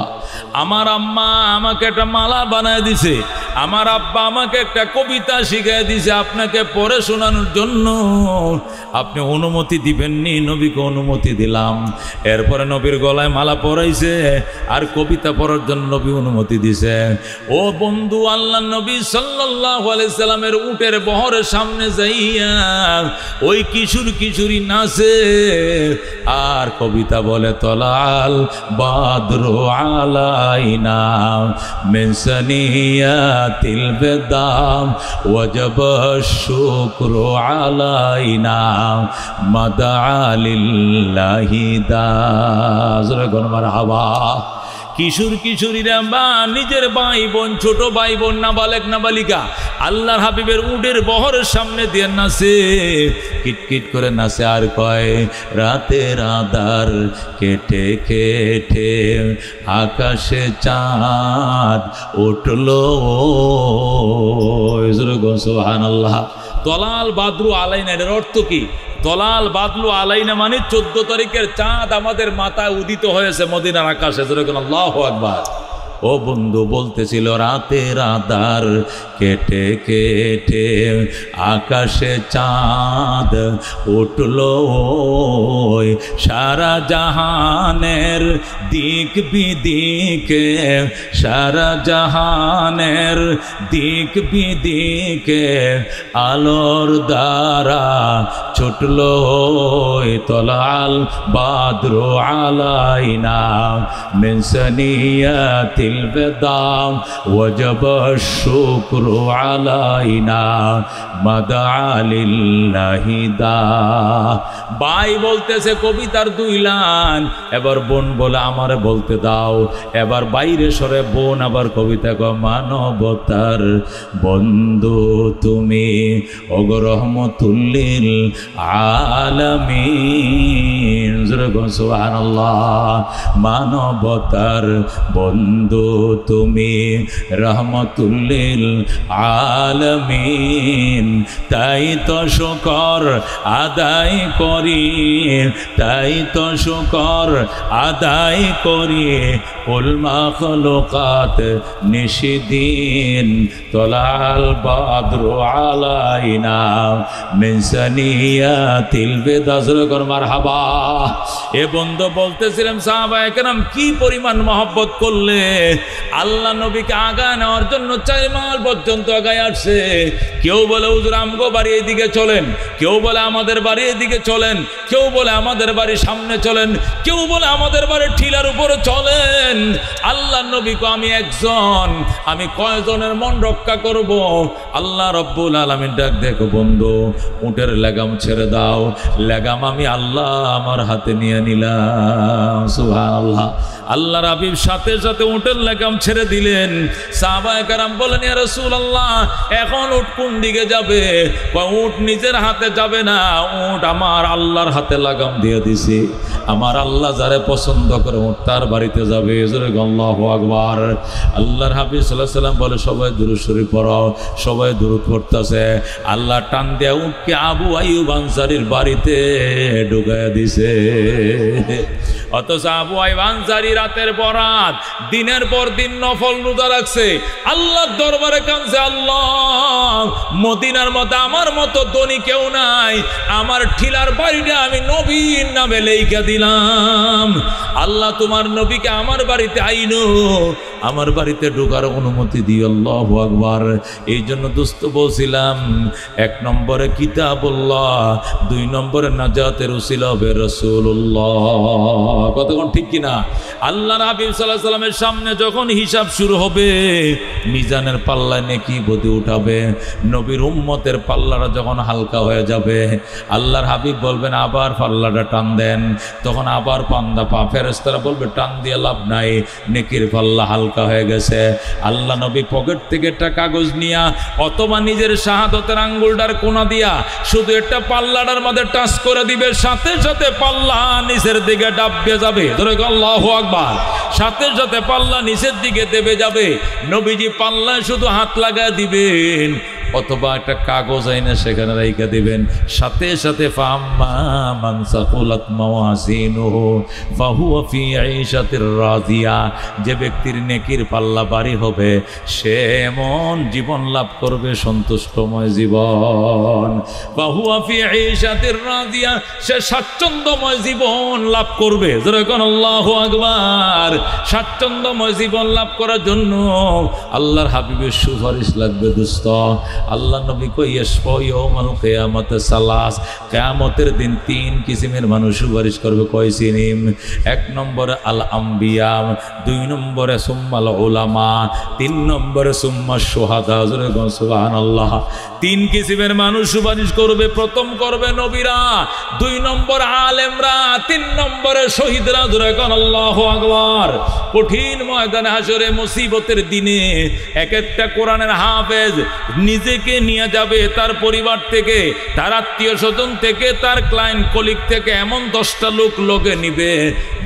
আমার আম্মা আমাকে একটা মালা বানায় দিছে, আমার আব্বা আমাকে একটা কবিতা শিখিয়ে দিছে, আপনাকে পড়ে শোনানোর জন্য আপনি অনুমতি দিবেননি? নবীকে অনুমতি দিলাম। এরপরে নবীর গলায় মালা পরাইছে, আর কবিতা পড়ার জন্য নবী অনুমতি দিছে। ও বন্ধু, আল্লাহ নবী সাল্লাল্লাহু আলাইহি সাল্লামের উটের বহরের সামনে যাইয়া ওই কিশোরী নাচে আর কবিতা বলে, তলাল বাদরু আলাইনা মিন সানিয়াতিল বেদাম ওয়াজাব শুকরু আলাইনা মাদা লিল্লাহি দাজরগন মারহাবা। কিশোরীরা বা নিজের ভাই বোন, ছোট ভাই বোন, নাবালেক নাবালিকা আল্লাহর হাবিবের উটের বহরের সামনে দিয়ে নাচে, কিটকিট করে নাচে, আর কয়, রাতের আঁধার কেটে কেটে আকাশে চাঁদ উঠলো। সুবহানাল্লাহ। তলাল বাদরু আলাইনা, এর অর্থ কি? তলাল বাদলু আলাইনা মানে 14 তারিখের চাঁদ আমাদের মাথায় উদিত হয়েছে মদিনার আকাশে। আল্লাহু আকবার। ও বন্ধু বলতেছিল, রাতের আঁধার কেটে কেটে আকাশে চাঁদ উঠলো, সারা জাহানের দিক বিদিকে, সারা জাহানের দিক বিদিকে আলোর দ্বারা ছুটলো, তলাল বাদরু আলাইনা মিন সানিয়াতিল বেদাম ওয়াজাব শুকরু আলাইনা মাদা লিল্লাহি দা। ভাই বলতেছে কবিতার 2 লাইন, এবার বোন বলে আমারে বলতে দাও। এবার বাইরে সরে বোন আবার কবিতা কয়, মানবতার বন্ধু তুমি ওগো রহমতুল লিল আলামিন। সুবহানাল্লাহ। মানবতার বন্ধু তুমি, রহমতুল লিল আলামিন, তাই তো শুকর আদায় করি, তাই তো শুকর আদায় করি। কুল মাখলুকাত নিশিদিন তলাল বাদরু আলাইনা মিন সানিয়াতিল বিদা। মারহাবা। এ বন্ধু বলতেছিলাম সাহাবায়ে কেরাম কি পরিমাণ মহব্বত করলে আল্লাহ নবীকে আগায় নেওয়ার জন্য 4 মাইল পর্যন্ত আগায় আসছে। কেউ বলে হুজুর আমগো বাড়ি এদিকে চলেন, কেউ বলে আমাদের বাড়ি এদিকে চলেন, কেউ বলে আমাদের বাড়ি সামনে চলেন, কেউ বলে আমাদের বাড়ির ঠিলার উপরে চলেন। আল্লাহ নবীকে আমি একজন, আমি কয়জনের মন রক্ষা করব? আল্লাহ রব্বুল আলামিন ডাক দেখো বন্ধু উটের লাগাম ছেড়ে দাও, লাগাম আমি আল্লাহ আমার হাতে নিয়ে নিলাম। সুবহানাল্লাহ। আল্লাহর হাবিব সাথে সাথে উটের লাগাম ছেড়ে দিলেন। সাহাবায়ে কেরাম বলেন ইয়া রাসূলুল্লাহ এখন উট কোন দিকে যাবে? উট নিজের হাতে যাবে না, উট আমার আল্লাহর হাতে লাগাম দিয়ে দিছি। আমার আল্লাহ যারে পছন্দ করে উট তার বাড়িতে যাবে। আল্লাহু আকবার। আল্লাহর হাবিব সাল্লাল্লাহু আলাইহি সাল্লাম বলে সবাই দুরূদ শরীফ পড়ো। সবাই দুরূদ পড়তেছে। আল্লাহ টান দিয়ে উটকে আবু আইয়ুব আনসারীর বাড়িতে ঢুকায়া দিছে। অথচ আবু আইয়ুব আনসারী রাতের পর রাত দিনের পর দিন নফল রোজা রাখছে, আল্লাহর দরবারে কাঁদছে, আল্লাহ মদিনার মতো আমার মতো ধনী কেউ নাই, আমার ঠিলার বাড়িটা আমি নবীর নামে লেখা দিলাম। আল্লাহ তোমার নবীকে আমার বাড়িতে আইনো, আমার বাড়িতে ঢোকার অনুমতি দিও। আল্লাহু আকবার। এই জন্য দোস্ত বলছিলাম 1 নম্বরে কিতাবুল্লাহ, 2 নম্বরে নাজাতের উসিলা হবে রাসূলুল্লাহ। কতক্ষণ ঠিক কিনা? আল্লাহর হাবিব সাল্লাল্লাহু আলাইহি সাল্লামের সামনে যখন হিসাব শুরু হবে, মিজানের পাল্লায় নেকি বদি উঠাবে, নবীর উম্মতের পাল্লাটা যখন হালকা হয়ে যাবে, আল্লাহর হাবিব বলবেন আবার পাল্লাটা টান দেন। তখন আবার ফেরেশতারা বলবে টান দিয়ে লাভ নাই, নেকির পাল্লা হালকা হয়ে গেছে। আল্লাহ নবী পকেট থেকে একটা কাগজ নিয়া অথবা নিজের শাহাদতের আঙ্গুলটার কোনা দিয়া শুধু একটা পাল্লাটার মধ্যে টাচ করে দিবে, সাথে সাথে পাল্লা নিচের দিকে ডাববে যাবে। আল্লাহু আকবার। সাথে সাথে পাল্লা নিচের দিকে দেবে যাবে। নবীজি পাল্লায় শুধু হাত লাগায় দিবেন অথবা একটা কাগজ আইনে সেখানে রাইখা দিবেন, সাথে সাথে ফাম্মা মান সাকুলাত মাওয়াজিনুহু ফাহুয়া ফি আইশাতির রাদিয়া। যে ব্যক্তির নেকির পাল্লা ভারী হবে সে এমন জীবন লাভ করবে সন্তুষ্টময় জীবন। ফাহুয়া ফি আইশাতির রাদিয়া, সে স্বাচ্ছন্দ্যময় জীবন লাভ করবে। যেরকম আল্লাহু আকবার। স্বাচ্ছন্দ্যময় জীবন লাভ করার জন্য আল্লাহর হাবিবের সুপারিশ লাগবে দোস্ত। আল্লাহ নবী কই ইয়াশফাউল কিয়ামতে সালাস, কিয়ামতের দিন 3 কিসিমের মানুষ সুপারিশ করবে। কয় সিনিম? 1 নম্বরে আল আম্বিয়া, 2 নম্বরে সুম্মাল উলামা, 3 নম্বরে সুম্মা শুহাদা। সুবহানাল্লাহ। 3 কিসিমের মানুষ সুপারিশ করবে। প্রথম করবে নবীরা, 2 নম্বর আলেমরা, 3 নম্বরে শহীদরা। আল্লাহু আকবার। কঠিন ময়দানে হাসরে মুসিবতের দিনে এক একটা কোরআনের হাফেজ নিজেকে নিয়ে যাবে, তার পরিবার থেকে, তার আত্মীয় স্বজন থেকে, তার ক্লায়েন্ট কলিগ থেকে এমন 10টা লোকে নিবে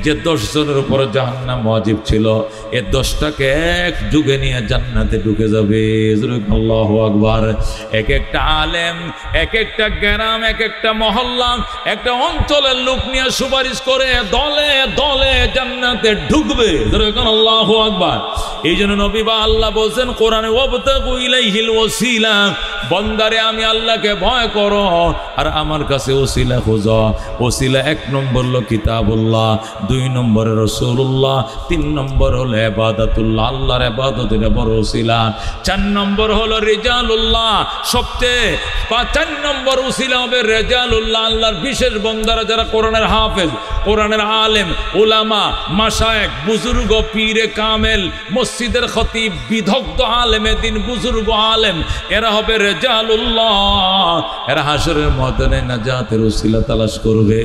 যে 10 জনের উপর জাহান্নাম ওয়াজিব ছিল, এ 10টাকে এক যুগে নিয়ে জান্নাতে ঢুকে যাবে। আল্লাহু আকবার। এক একটা আলেম, এক একটা গ্রাম, এক একটা মহল্লা, একটা অঞ্চলের লোক নিয়ে সুপারিশ করে দলে দলে জান্নাতে ঢুকবে। আল্লাহু আকবার। এই জন্য নবী বা আল্লাহ বলছেন কোরআনে ওয়াবতাগু ইলাইহিল ওয়াসিলা, বন্দারে আমি আল্লাহকে ভয় করো আর আমার কাছে ওসিলা খোঁজো। ওসিলা 1 নম্বর হলো কিতাবুল্লাহ, 2 নম্বরে রাসূলুল্লাহ, 3 নম্বর হলো ইবাদাতুল্লাহ, আল্লাহর ইবাদত এটা বড় ওসিলা। 4 নম্বর হলো রিজালুল্লাহ, সবচেয়ে 4 নম্বর ওসিলা হবে রিজালুল্লাহ, আল্লাহর বিশেষ বন্দারা যারা কোরআনের হাফেজ, কোরআনের আলেম, উলামা, মাশায়েখ, বুজুর্গ, পীরে কামেল, মসজিদের খতিব, বিদগ্ধ আলেমে দিন, বুজুর্গ আলেম, এরা হবে রেজালুল্লাহ। এরা হাসরের ময়দানে নাজাতের উসিলা তালাশ করবে।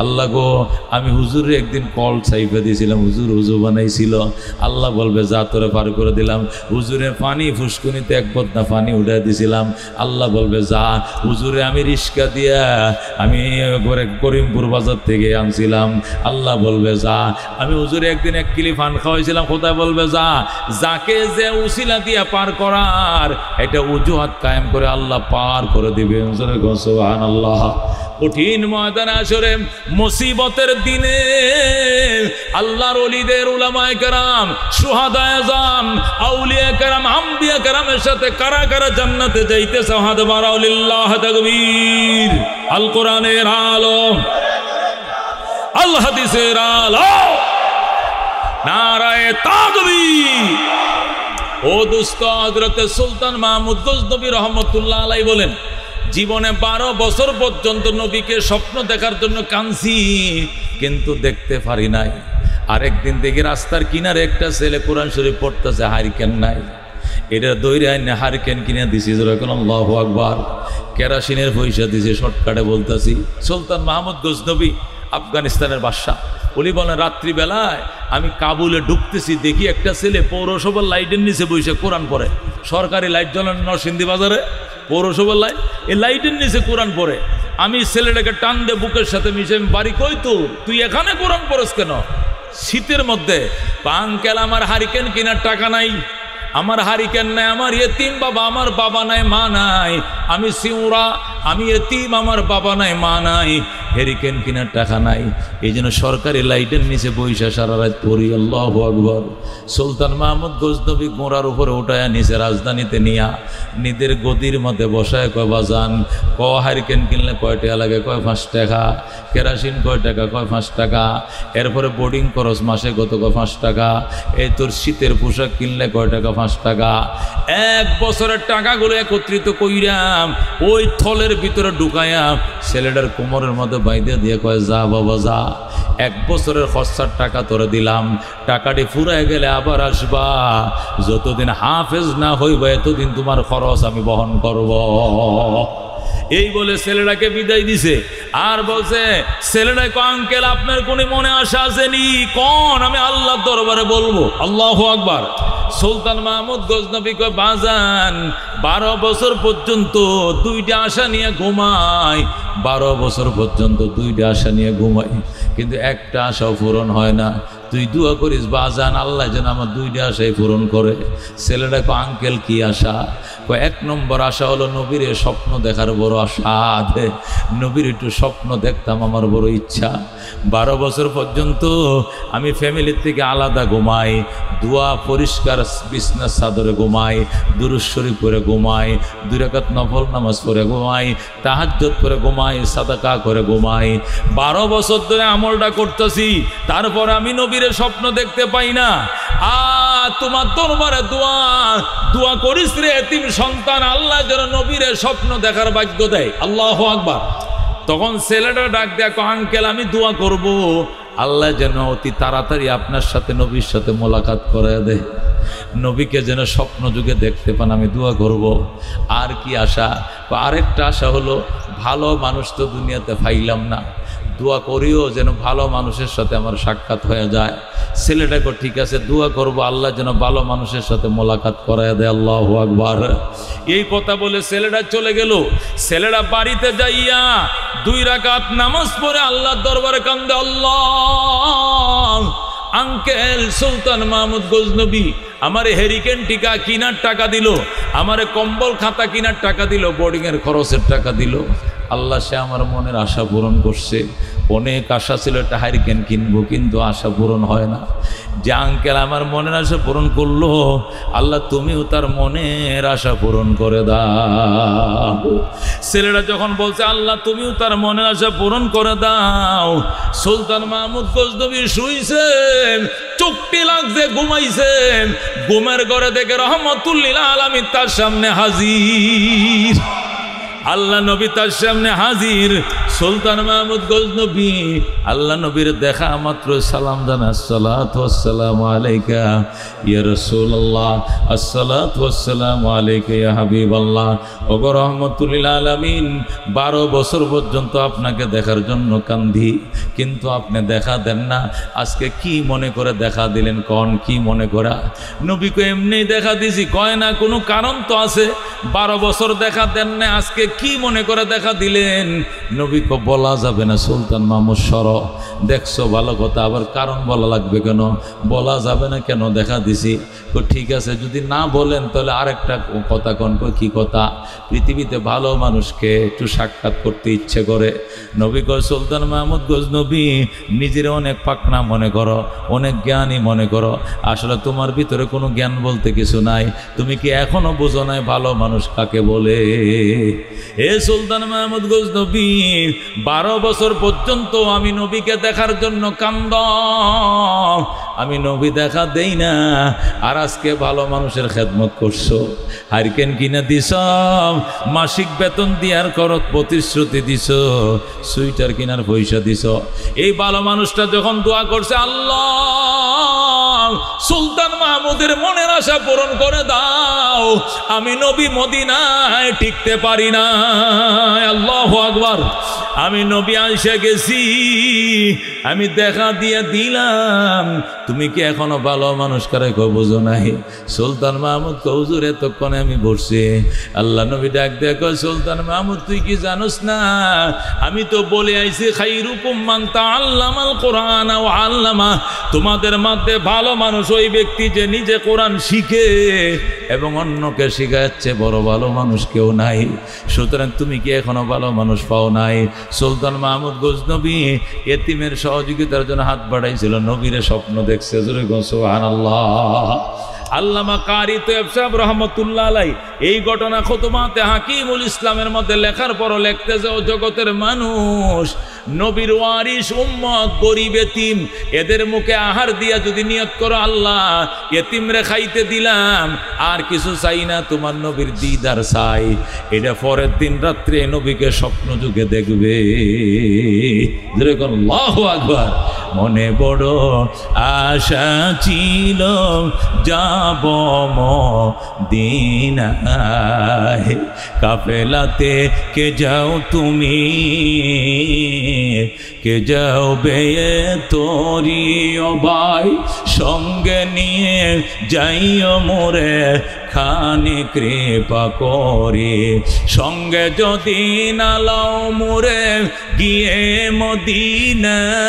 আল্লাহ গো, আমি হুজুরে একদিন কল চাইপে দিয়েছিলাম, হুজুর উজু বানাইছিল, আল্লাহ বলবে যা তোরে পার করে দিলাম। হুজুরে পানি ফুসকুনিতে এক বদনা পানি উঠাই দিয়েছিলাম, আল্লাহ বলবে যা। হুজুরে আমি রিস্কা দিয়া আমি করিমপুর বাজার থেকে আনছিলাম, আল্লাহ বলবে যা। আমি হুজুরে একদিন 1 কিলি পান খাওয়াইছিলাম, খোদা বলবে যা। যাকে যে উসিলা দিয়া পার করার এটা অজুহাত কায়েম করে আল্লাহ পার করে দিবেন। সুবহানাল্লাহ। কঠিন ময়দানে আসরে মুসিবতের দিনে আল্লাহর ওলিদের, উলামায়ে কেরাম, শুহাদায়ে আযম, আউলিয়া কেরাম, আম্বিয়া কেরামের সাথে কারা কারা জান্নাতে যাইতেছে হাত বাড়াও, লিল্লাহ তাকবীর। আল কোরআনের আলো, আল হাদিসের আলো, নারায়ে তাকবীর। ও দোস্ত, হযরত সুলতান মাহমুদ গজনবী রহমতুল্লাহ আলাইহি বলেন, জীবনে 12 বছর পর্যন্ত নবীকে স্বপ্ন দেখার জন্য কাঁদছি, কিন্তু দেখতে পারি নাই। আরেকদিন দেখি রাস্তার কিনারে একটা ছেলে কোরআন শরীফ পড়তেছে, হারিকেন নাই, এটা দৈরে আইনে হারিকেন কিনে দিছি। আল্লাহু আকবার। কেরাসিনের পয়সা দিছে, শর্টকাটে বলতেছি। সুলতান মাহমুদ গজনবী আফগানিস্তানের বাদশা। উনি বলেন, রাত্রিবেলায় আমি কাবুলে ঢুকতেছি, দেখি একটা ছেলে পৌরসভার লাইটের নিচে বসে কোরআন পড়ে। সরকারি লাইট জ্বলেন নরসিংদী বাজারে, পৌরসভার লাইট, এই লাইটের নিচে কোরআন পড়ে। আমি ছেলেটাকে টান দে বুকের সাথে মিশে, বাড়ি কই তুই এখানে কোরআন পড়স কেন? শীতের মধ্যে। আঙ্কেল, আমার হারিকেন কেনার টাকা নাই, আমার হারিকেন নাই, আমার এতিম বাবা, আমার বাবা নাই, মা নাই, আমি সিউরা, আমি এতিম, আমার বাবা নাই, মা নাই, হেরিকেন কেনার টাকা নাই, এই জন্য সরকারি লাইটের নিচে বৈশা সারা রাত পড়ি। আল্লাহু আকবার। সুলতান মাহমুদ গজনবী গোড়ার উপরে উঠায়া নিচে রাজধানীতে নিয়া নিজের গদির মধ্যে বসায়, কয় বাজান, হারিকেন কিনলে কয় টাকা লাগে? কয় 5 টাকা। কেরাসিন কয় টাকা? কয় 5 টাকা। এরপরে বোর্ডিং খরচ মাসে কত? কয় 5 টাকা। এই তোর শীতের পোশাক কিনলে কয় টাকা? 5 টাকা। 1 বছরের টাকাগুলো একত্রিত কইরাম ওই থলের ভিতরে ঢুকাইয়া ছেলেটার কোমরের মধ্যে বাইদে দিয়ে কয়, যা বাবা যা, 1 বছরের খরচার টাকা তোরে দিলাম, টাকাটি ফুরায় গেলে আবার আসবা, যতদিন হাফেজ না হইবা এতদিন তোমার খরচ আমি বহন করব। এই বলে ছেলেটাকে বিদায় দিছে। আর বলছে ছেলেটাকে, আঙ্কেল আপনার কোন মনে আশা আসেনি? কোন? আমি আল্লাহর দরবারে বলবো। আল্লাহু আকবার। সুলতান মাহমুদ গজনবী কয়, বাজান 12 বছর পর্যন্ত 2টা আশা নিয়ে ঘুমাই, 12 বছর পর্যন্ত 2টা আশা নিয়ে ঘুমাই, কিন্তু একটা আশাও পূরণ হয় না। তুই দোয়া করিস বাজান, আল্লাহ যেন আমার 2টা আশাই পূরণ করে। ছেলেটা কয়, আঙ্কেল কি আশা? কয়, 1 নম্বর আশা হলো নবীর স্বপ্ন দেখার বড় আশা, নবীর একটু স্বপ্ন দেখতাম, আমার বড় ইচ্ছা। 12 বছর পর্যন্ত আমি ফ্যামিলির থেকে আলাদা ঘুমাই, দোয়া পরিষ্কার বিছনার চাদরে ঘুমাই, দুরূদ শরীফ করে ঘুমাই, 2 রাকাত নফল নামাজ পড়ে ঘুমাই, তাহাজ্জুদ করে ঘুমাই, সাদাকা করে ঘুমাই। 12 বছর ধরে আমলটা করতেছি, তারপর আমি নবীর স্বপ্ন দেখতে পাই না। তোমার দরবারে দোয়া করিস রে এতিম সন্তান, আল্লাহ যেন নবীর স্বপ্ন দেখার ভাগ্য দেয়। আল্লাহু আকবার। তখন ছেলেটা ডাক দেয়া, আঙ্কেল আমি দোয়া করব আল্লাহ যেন অতি তাড়াতাড়ি আপনার সাথে নবীর সাথে মোলাকাত করে দেয়, নবীকে যেন স্বপ্ন যুগে দেখতে পান, আমি দোয়া করব। আর কি আশা? আরেকটা আশা হলো, ভালো মানুষ তো দুনিয়াতে পাইলাম না, দোয়া করিও যেন ভালো মানুষের সাথে আমার সাক্ষাৎ হয়ে যায়। ছেলেটাকে ঠিক আছে, দোয়া করব আল্লাহ যেন ভালো মানুষের সাথে মোলাকাত করায় দেয়। আল্লাহু আকবার। এই কথা বলে ছেলেটা চলে গেল। ছেলেটা বাড়িতে যাইয়া 2 রাকাত নামাজ পড়ে আল্লাহর দরবারে কান্দে, আল্লাহ, আঙ্কেল সুলতান মাহমুদ গজনবী আমারে হেরিকেন টিকা কিনার টাকা দিল, আমারে কম্বল খাতা কিনার টাকা দিল, বোর্ডিংয়ের খরচের টাকা দিল। আল্লাহ সে আমার মনের আশা পূরণ করছে। অনেক আশা ছিল একটা হারিকেন কিনবো, কিন্তু আশা পূরণ হয় না। যে আঙ্কেল আমার মনের আশা পূরণ করলো, আল্লাহ তুমিও তার মনের আশা পূরণ করে দাও। ছেলেরা যখন বলছে আল্লাহ তুমিও তার মনের আশা পূরণ করে দাও, সুলতান মাহমুদ গজনবী শুইছেন, চোখটি লাগছে, ঘুমাইছেন, ঘুমের ঘরে দেখে রহমতুল লিল আলামিন তার সামনে হাজির। আল্লাহ নবী তার সামনে হাজির। সুলতান মাহমুদ গজনবী আল্লাহ নবীর দেখা মাত্র সালাম দেন, আসসালাতু ওয়াসসালামু আলাইকা ইয়া রাসূলুল্লাহ, আসসালাতু ওয়াসসালামু আলাইকা ইয়া হাবিবাল্লাহ। ওগো রহমাতুল লিল আলামিন, 12 বছর পর্যন্ত আপনাকে দেখার জন্য কান্দি, কিন্তু আপনি দেখা দেন না। আজকে কি মনে করে দেখা দিলেন? কোন কি মনে করা? নবীকে এমনি দেখা দিছি কয় না, কোনো কারণ তো আছে। 12 বছর দেখা দেন না, আজকে কি মনে করে দেখা দিলেন? নবীকে বলা যাবে না। সুলতান মাহমুদ সর, দেখছো ভালো কথা, আবার কারণ বলা লাগবে কেন? বলা যাবে না কেন? দেখা দিছি। তো ঠিক আছে, যদি না বলেন তাহলে আরেকটা কথা কন। কি কথা? পৃথিবীতে ভালো মানুষকে একটু সাক্ষাৎ করতে ইচ্ছে করে। নবী কয়, সুলতান মাহমুদ গজনবী নিজের অনেক পাকনা মনে করো, অনেক জ্ঞানী মনে করো, আসলে তোমার ভিতরে কোনো জ্ঞান বলতে কিছু নাই। তুমি কি এখনো বোঝো নাই ভালো মানুষ কাকে বলে? হে সুলতান মাহমুদ গজনবী, 12 বছর পর্যন্ত আমি নবীকে দেখার জন্য কান্দ, আমি নবী দেখা দেই না, আর আজকে ভালো মানুষের খেদমত করছো। হারিকেন কিনে দিছ, মাসিক বেতন দিয়ার করত প্রতিশ্রুতি দিছ, সুইটার কিনার পয়সা দিছ। এই ভালো মানুষটা যখন দোয়া করছে, আল্লাহ সুলতান মাহমুদের মনের আশা পূরণ করে দাও, আমি নবী মদিনায় টিকতে পারি না। আল্লাহু আকবার। আমি নবী আয়েশা গেছি, আমি দেখা দিয়ে দিলাম, তুমি কি এখনো ভালো মানুষ কারে কো বুঝো নাই? সুলতান মাহমুদ কৌজুর এতক্ষণে আমি বসছি। আল্লাহ নবী ডাক দিয়ে কয়, সুলতান মাহমুদ তুই কি জানোস না, আমি তো বলে আইছি খাইরুকুম মান তাআল্লামাল কোরআন ওয়া আল্লামা, তোমাদের মধ্যে ভালো মানুষ ওই ব্যক্তি যে নিজে কোরআন শিখে এবং অন্যকে শিখাচ্ছে। বড় ভালো মানুষ কেউ নাই। সুতরাং তুমি কি এখনো ভালো মানুষ পাও নাই? সুলতান মাহমুদ গজনবী এতিমের সহযোগিতার জন্য হাত বাড়াইছিল, নবীরে স্বপ্ন দেখছে। জোরে গো সুবহানাল্লাহ। আল্লামা কারি তৈয়ব সাহেব রহমতুল্লাহ আলাই এই ঘটনা খুতবাতে হাকিমুল ইসলামের মধ্যে লেখার পরও লিখতেছে, ও জগতের মানুষ, নবীর ওয়ারিস উম্মত গরিব এতিম, এদের মুখে আহার দিয়া যদি নিয়ত করো, আল্লাহ এতিমরে খাইতে দিলাম, আর কিছু চাই না, তোমার নবীর দিদার চাই, এটা পরের দিন রাত্রে নবীকে স্বপ্ন যুগে দেখবে। যেরকম আল্লাহু আকবার। মনে বড় আশা ছিল যাব মদিনায়, কাফেলাতে কে যাও তুমি, কে যাও বেয়ে তোরি ও ভাই, সঙ্গে নিয়ে যাইও মোরে খানি কৃপা করে, সঙ্গে যদি না লাও মোরে গিয়ে মদিনায়,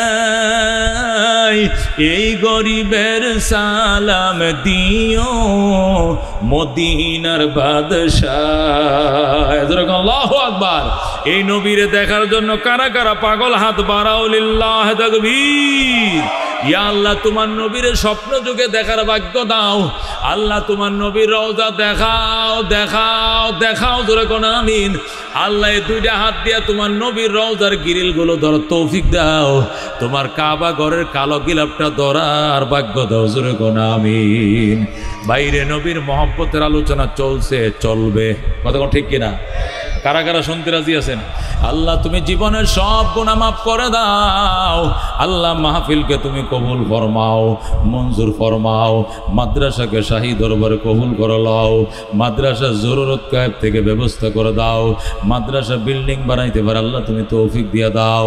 এই গরিবের সালাম দিও মদিনার বাদশাহ। আল্লাহু আকবার। এই নবীরে দেখার জন্য কারা কারা পাগল? হাত বাড়াও, লিল্লাহ তাকবীর। ইয়া আল্লাহ, তোমার নবীরে স্বপ্ন যুগে দেখার ভাগ্য দাও। আল্লাহ তোমার নবীর রওজা দেখাও, দেখাও, দেখাও। জোরে কোন আমিন। আল্লাহ এই দুইটা হাত দিয়া তোমার নবীর রওজার গিরিল গুলো ধরার তৌফিক দাও। তোমার কাবা ঘরের কালো গিলাপটা ধরার ভাগ্য দাও। জোরে কোন আমিন। বাইরে নবীর মহব্বতের আলোচনা চলছে, চলবে। কথা ঠিক কিনা? কারা কারা শুনতে রাজি আছেন? আল্লাহ তুমি জীবনের সব গুনাহ মাফ করে দাও। আল্লাহ মাহফিলকে তুমি কবুল ফরমাও, মঞ্জুর ফরমাও। মাদ্রাসাকে শাহী দরবারে কবুল করে লও। মাদ্রাসা জরুরত গায়েব থেকে ব্যবস্থা করে দাও। মাদ্রাসা বিল্ডিং বানাইতে পারে আল্লাহ তুমি তৌফিক দিয়ে দাও।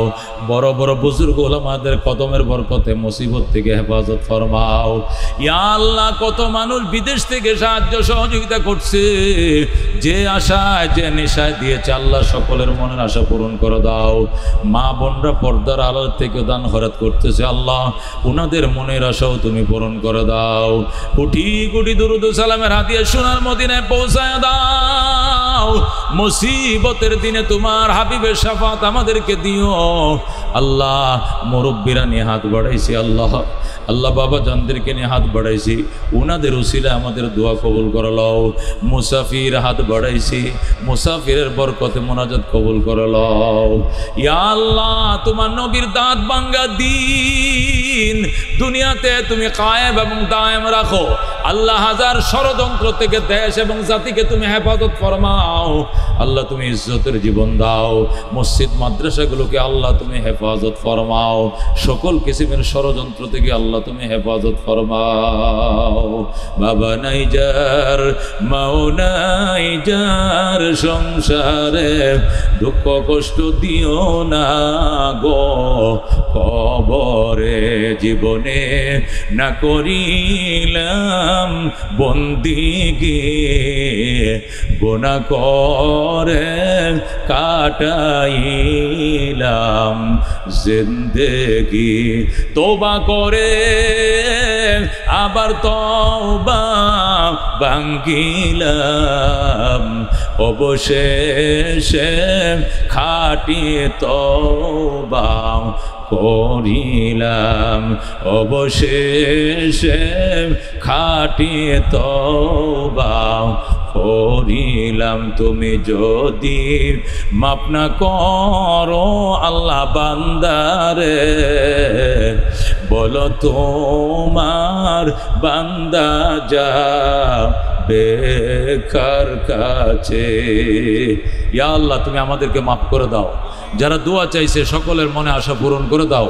বড় বড় বুজুর্গ উলামাদের কদমের বরকতে মুসিবত থেকে হেফাজত ফরমাও। ইয়া আল্লাহ, কত মানুষ বিদেশ থেকে সাহায্য সহযোগিতা করছে, যে আশায় যে নেশায় দিয়েছে, আল্লাহ সকলের মনের আশা পূরণ করে দাও। মা বোনরা পর্দার আড়াল থেকে দান খয়রাত করতেছে, আল্লাহ ওনাদের মনের আশাও তুমি পূরণ করে দাও। কোটি কোটি দুরূদ ও সালামের হাদিয়া সোনার মদিনায় পৌঁছায় দাও। মুসিবতের দিনে তোমার হাবিবের শাফাত আমাদেরকে দিও। আল্লাহ মুরব্বীরা নিয়ে হাত বাড়াইছি, আল্লাহ আল্লাহ বাবা জানদেরকে নিয়ে হাত বাড়াইছি, ওনাদের উসিলায় আমাদের দোয়া কবুল করে লও। মুসাফির হাত বাড়াইছি, মুসাফিরের বরকতে মোনাজাত কবুল করে লও। ইয়া আল্লাহ, তোমার নবীর দাঁত ভাঙ্গা দিন দুনিয়াতে তুমি কায়েম এবং দায়েম রাখো। আল্লাহ হাজার ষড়যন্ত্র থেকে দেশ এবং জাতিকে তুমি হেফাজত ফরমাও। দাও আল্লাহ, তুমি ইজ্জতের জীবন দাও। মসজিদ মাদ্রাসাগুলোকে আল্লাহ তুমি হেফাজত ফরমাও, সকল কিসিমের ষড়যন্ত্র থেকে আল্লাহ তুমি হেফাজত ফরমাও। বাবা নাই যার, মাও নাই যার, সংসারে দুঃখ কষ্ট দিও না গো, কবরে জীবনে না করিলাম বন্দিগি, গুনাহ করে কাটাইলাম জিন্দেগি। তওবা করে আবার তওবা ভাঙ্গিলাম, অবশেষে খাঁটি তওবা করিলাম, অবশেষে খাঁটি তওবা করিলাম। তুমি যদি মাফ না করো আল্লাহ বান্দারে, বলো তোমার বান্দা যাবে কার কাছে? ইয়া আল্লাহ, তুমি আমাদেরকে মাফ করে দাও। যারা দোয়া চাইছে সকলের মনে আশা পূরণ করে দাও।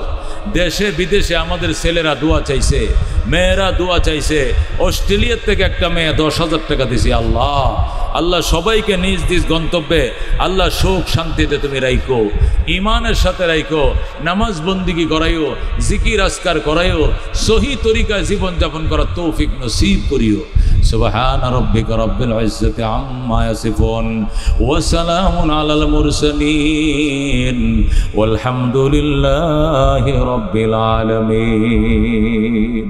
দেশে বিদেশে আমাদের ছেলেরা দোয়া চাইছে, মেয়েরা দোয়া চাইছে। অস্ট্রেলিয়ার থেকে একটা মেয়ে 10,000 টাকা দিছি। আল্লাহ আল্লাহ সবাইকে নিজ নিজ গন্তব্যে আল্লাহ সুখ শান্তিতে তুমি রাইখো, ইমানের সাথে রাইখো, নামাজ বন্দিগি করাইও, জিকির আজকার করাইও, সহি তরিকায় জীবনযাপন করার তৌফিক নসিব করিও। সুবহান রাব্বিকা রাব্বিল ইজ্জাতি আম্মা ইয়াসিফুন ওয়া সালামুন আলাল মুরসালিন ওয়ালহামদুলিল্লাহি রাব্বিল আলামিন।